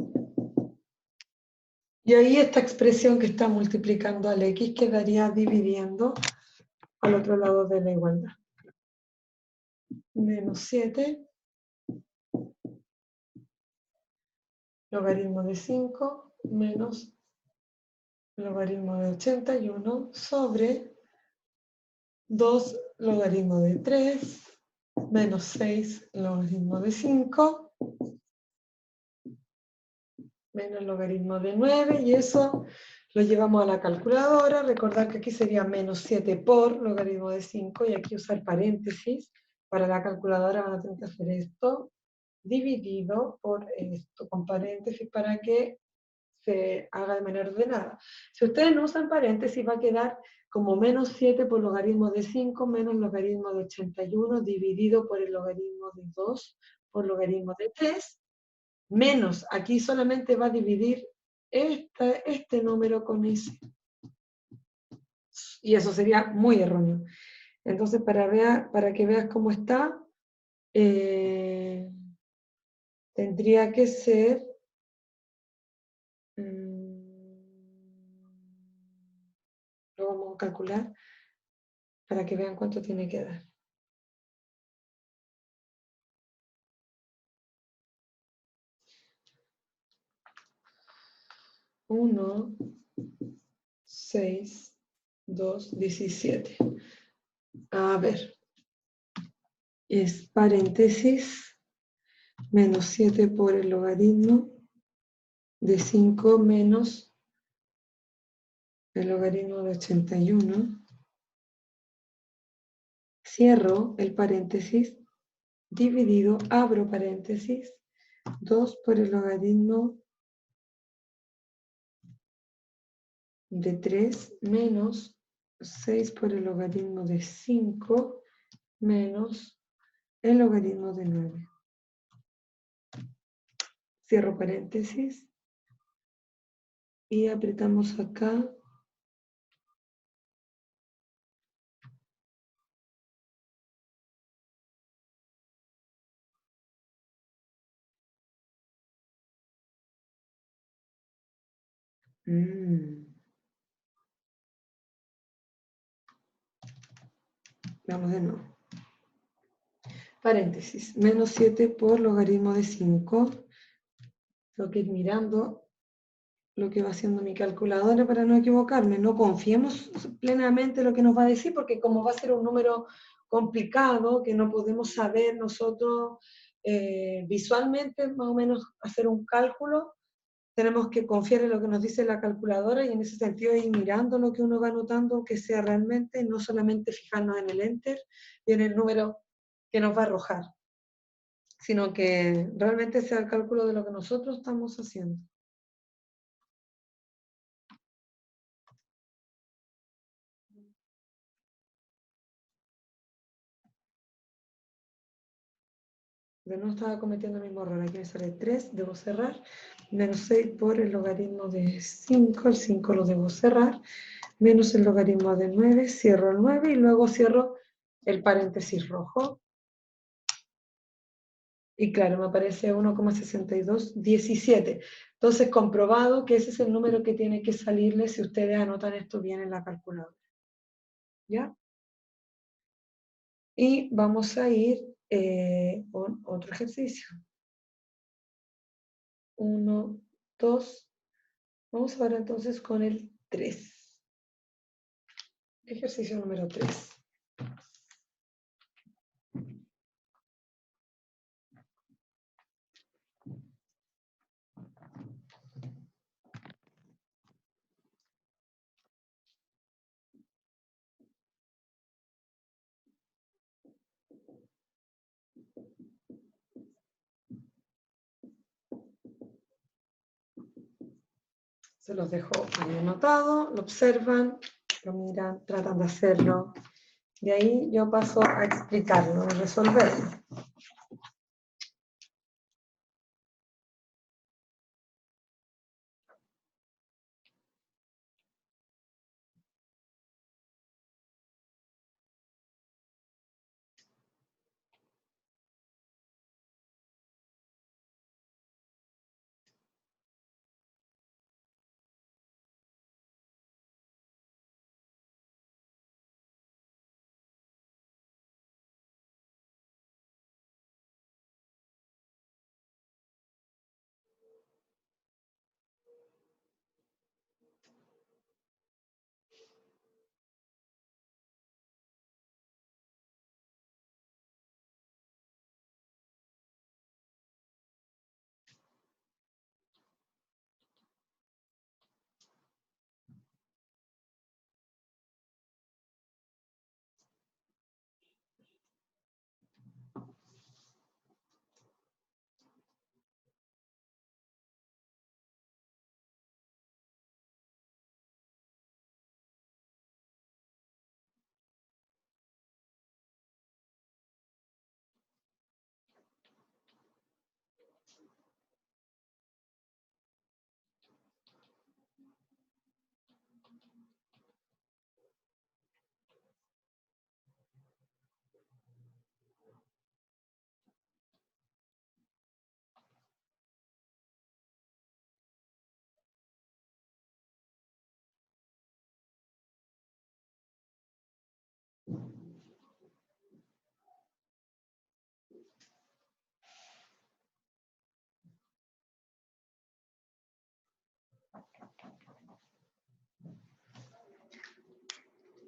Y ahí esta expresión que está multiplicando al x quedaría dividiendo al otro lado de la igualdad. Menos 7 logaritmo de 5 menos logaritmo de 81 sobre 2 logaritmo de 3 menos 6 logaritmo de 5 menos logaritmo de 9, y eso lo llevamos a la calculadora. Recordar que aquí sería menos 7 por logaritmo de 5, y aquí usar paréntesis. Para la calculadora van a tener que hacer esto, dividido por esto, con paréntesis, para que se haga de manera ordenada. Si ustedes no usan paréntesis, va a quedar como menos 7 por logaritmo de 5 menos logaritmo de 81 dividido por el logaritmo de 2 por logaritmo de 3, menos, aquí solamente va a dividir este número con ese. Y eso sería muy erróneo. Entonces, para que veas cómo está, tendría que ser... lo vamos a calcular para que vean cuánto tiene que dar. Uno, 6, 2, 17. A ver, es paréntesis, menos 7 por el logaritmo de 5 menos el logaritmo de 81. Cierro el paréntesis, dividido, abro paréntesis, 2 por el logaritmo de 3 menos 6 por el logaritmo de 5 menos el logaritmo de 9. Cierro paréntesis y apretamos acá. Vamos de nuevo. Paréntesis, menos 7 por logaritmo de 5. Tengo que ir mirando lo que va haciendo mi calculadora para no equivocarme. No confiemos plenamente en lo que nos va a decir, porque como va a ser un número complicado, que no podemos saber nosotros visualmente, más o menos hacer un cálculo, tenemos que confiar en lo que nos dice la calculadora, y en ese sentido ir mirando lo que uno va anotando, que sea realmente, no solamente fijarnos en el enter y en el número que nos va a arrojar, sino que realmente sea el cálculo de lo que nosotros estamos haciendo. De nuevo estaba cometiendo el mismo error. Aquí me sale 3, debo cerrar. Menos 6 por el logaritmo de 5, el 5 lo debo cerrar. Menos el logaritmo de 9, cierro el 9 y luego cierro el paréntesis rojo. Y claro, me aparece 1,6217. Entonces, comprobado que ese es el número que tiene que salirle si ustedes anotan esto bien en la calculadora. ¿Ya? Y vamos a ir con otro ejercicio. 1, 2. Vamos ahora entonces con el 3. Ejercicio número 3. Se los dejo ahí anotado, lo observan, lo miran, tratan de hacerlo. De ahí yo paso a explicarlo, a resolverlo.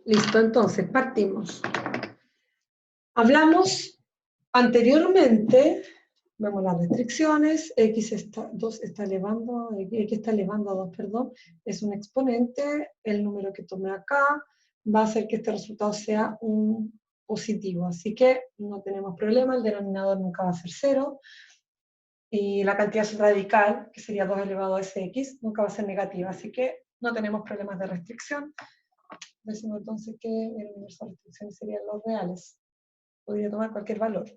Listo, entonces partimos. Hablamos anteriormente, vemos las restricciones, x está elevando a 2, perdón, es un exponente, el número que tomé acá va a hacer que este resultado sea un positivo, así que no tenemos problema, el denominador nunca va a ser 0, y la cantidad radical, que sería 2 elevado a sx, nunca va a ser negativa, así que no tenemos problemas de restricción. Decimos entonces que el universo de restricciones serían los reales. Podría tomar cualquier valor.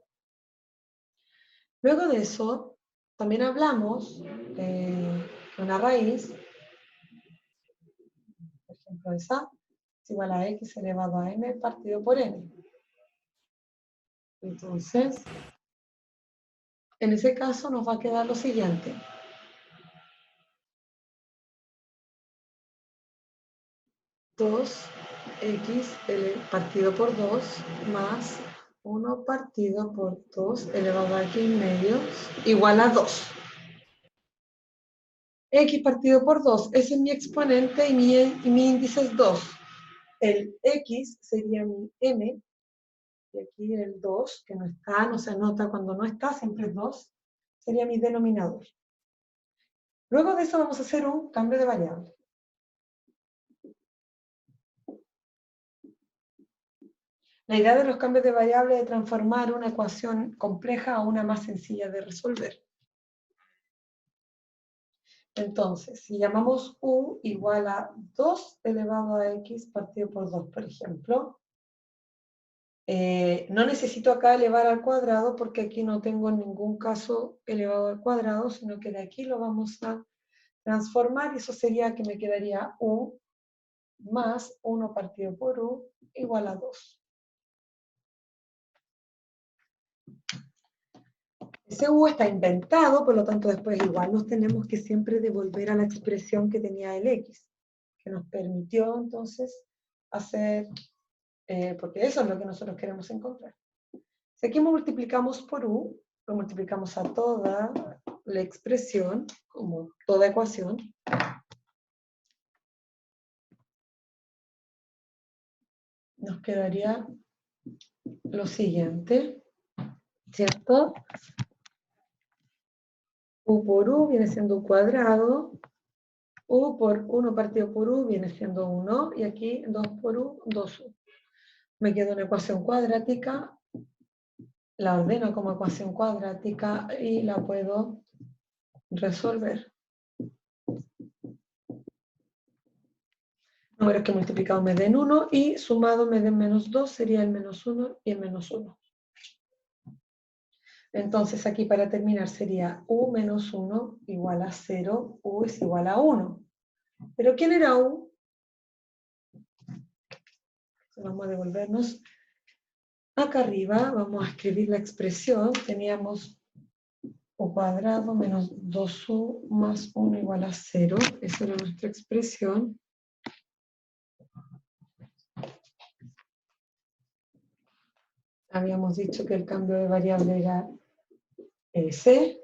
Luego de eso, también hablamos de una raíz, por ejemplo, esa es igual a x elevado a n partido por n. Entonces, en ese caso nos va a quedar lo siguiente. 2x partido por 2 más 1 partido por 2 elevado a x medios igual a 2. X partido por 2, ese es mi exponente y mi índice es 2. El X sería mi M, y aquí el 2, que no está, no se anota cuando no está, siempre es 2, sería mi denominador. Luego de eso vamos a hacer un cambio de variable. La idea de los cambios de variable es transformar una ecuación compleja a una más sencilla de resolver. Entonces, si llamamos u igual a 2 elevado a x partido por 2, por ejemplo, no necesito acá elevar al cuadrado porque aquí no tengo en ningún caso elevado al cuadrado, sino que de aquí lo vamos a transformar y eso sería que me quedaría u más 1 partido por u igual a 2. Ese u está inventado, por lo tanto después igual nos tenemos que siempre devolver a la expresión que tenía el x, que nos permitió entonces hacer, porque eso es lo que nosotros queremos encontrar. Si aquí multiplicamos por u, lo multiplicamos a toda la expresión, como toda ecuación, nos quedaría lo siguiente, ¿cierto? U por u viene siendo u cuadrado, u por 1 partido por u viene siendo 1, y aquí 2 por u, 2u. Me queda una ecuación cuadrática, la ordeno como ecuación cuadrática y la puedo resolver. Números que multiplicados me den 1 y sumados me den menos 2, sería el menos 1 y el menos 1. Entonces aquí para terminar sería u menos 1 igual a 0, u es igual a 1. ¿Pero quién era u? Vamos a devolvernos acá arriba, vamos a escribir la expresión. Teníamos u cuadrado menos 2u más 1 igual a 0. Esa era nuestra expresión. Habíamos dicho que el cambio de variable era c.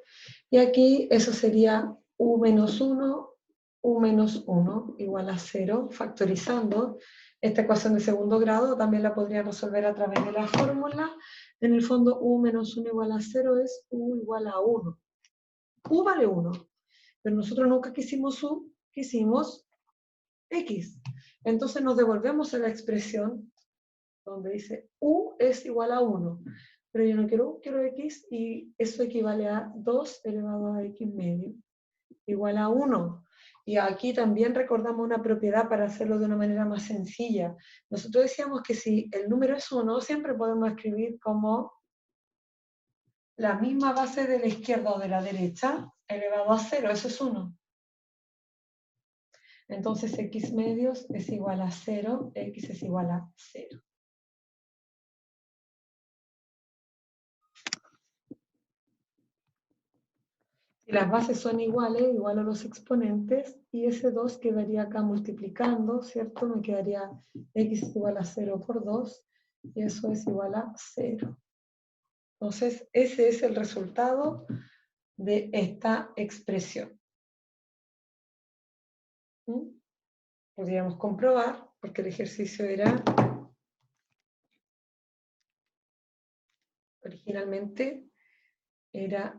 Y aquí eso sería u menos 1 igual a 0, factorizando. Esta ecuación de segundo grado también la podría resolver a través de la fórmula. En el fondo, u menos 1 igual a 0 es u igual a 1. U vale 1, pero nosotros nunca quisimos u, quisimos x. Entonces nos devolvemos a la expresión donde dice u es igual a 1. Pero yo no quiero u, quiero x, y eso equivale a 2 elevado a x medio, igual a 1. Y aquí también recordamos una propiedad para hacerlo de una manera más sencilla. Nosotros decíamos que si el número es 1, siempre podemos escribir como la misma base de la izquierda o de la derecha, elevado a 0, eso es 1. Entonces x medios es igual a 0, x es igual a 0. Si las bases son iguales, igual a los exponentes, y ese 2 quedaría acá multiplicando, ¿cierto? Me quedaría x es igual a 0 por 2, y eso es igual a 0. Entonces, ese es el resultado de esta expresión. Podríamos comprobar, porque el ejercicio era, originalmente, era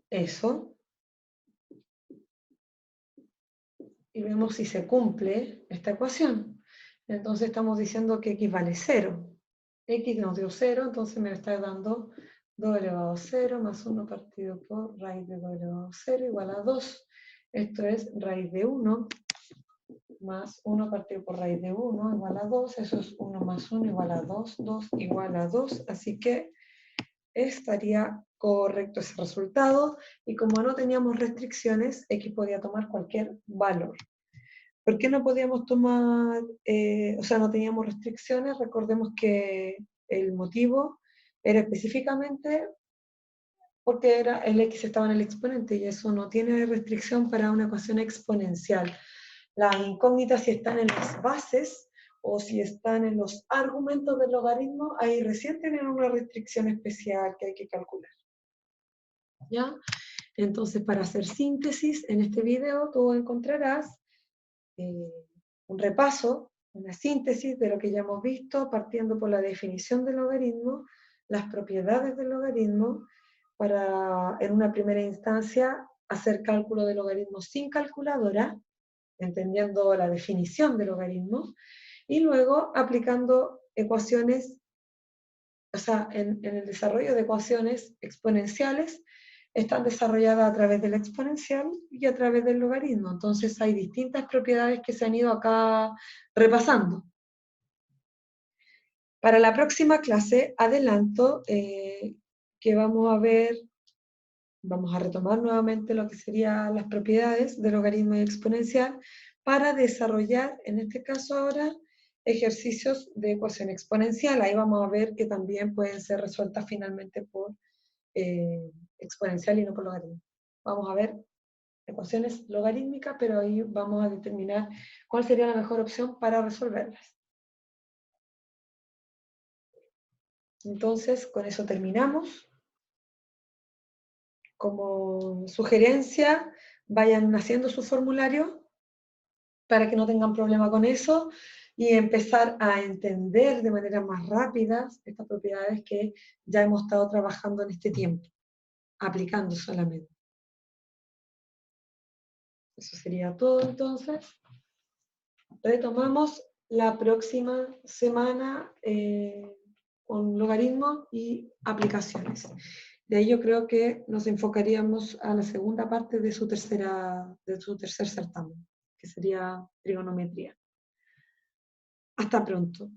eso. Y vemos si se cumple esta ecuación. Entonces estamos diciendo que x vale 0. X nos dio 0, entonces me está dando 2 elevado a 0 más 1 partido por raíz de 2 elevado a 0 igual a 2. Esto es raíz de 1 más 1 partido por raíz de 1 igual a 2. Eso es 1 más 1 igual a 2. 2 igual a 2. Así que estaría correcto ese resultado. Y como no teníamos restricciones, x podía tomar cualquier valor. ¿Por qué no podíamos tomar, no teníamos restricciones? Recordemos que el motivo era específicamente porque el x estaba en el exponente, y eso no tiene restricción para una ecuación exponencial. Las incógnitas, si están en las bases o si están en los argumentos del logaritmo, ahí recién tienen una restricción especial que hay que calcular. ¿Ya? Entonces, para hacer síntesis, en este video tú encontrarás un repaso, una síntesis de lo que ya hemos visto, partiendo por la definición del logaritmo, las propiedades del logaritmo, para, en una primera instancia, hacer cálculo de logaritmos sin calculadora, entendiendo la definición de logaritmos, y luego aplicando ecuaciones, en el desarrollo de ecuaciones exponenciales, están desarrolladas a través del exponencial y a través del logaritmo. Entonces hay distintas propiedades que se han ido acá repasando. Para la próxima clase, adelanto que vamos a retomar nuevamente lo que serían las propiedades del logaritmo y exponencial para desarrollar, en este caso ahora, ejercicios de ecuación exponencial. Ahí vamos a ver que también pueden ser resueltas finalmente por exponencial y no por logaritmo. Vamos a ver ecuaciones logarítmicas, pero ahí vamos a determinar cuál sería la mejor opción para resolverlas. Entonces, con eso terminamos. Como sugerencia, vayan haciendo su formulario para que no tengan problema con eso y empezar a entender de manera más rápida estas propiedades que ya hemos estado trabajando en este tiempo, aplicando solamente. Eso sería todo entonces. Retomamos la próxima semana con logaritmos y aplicaciones. De ahí yo creo que nos enfocaríamos a la segunda parte de su tercer certamen, que sería trigonometría. Hasta pronto.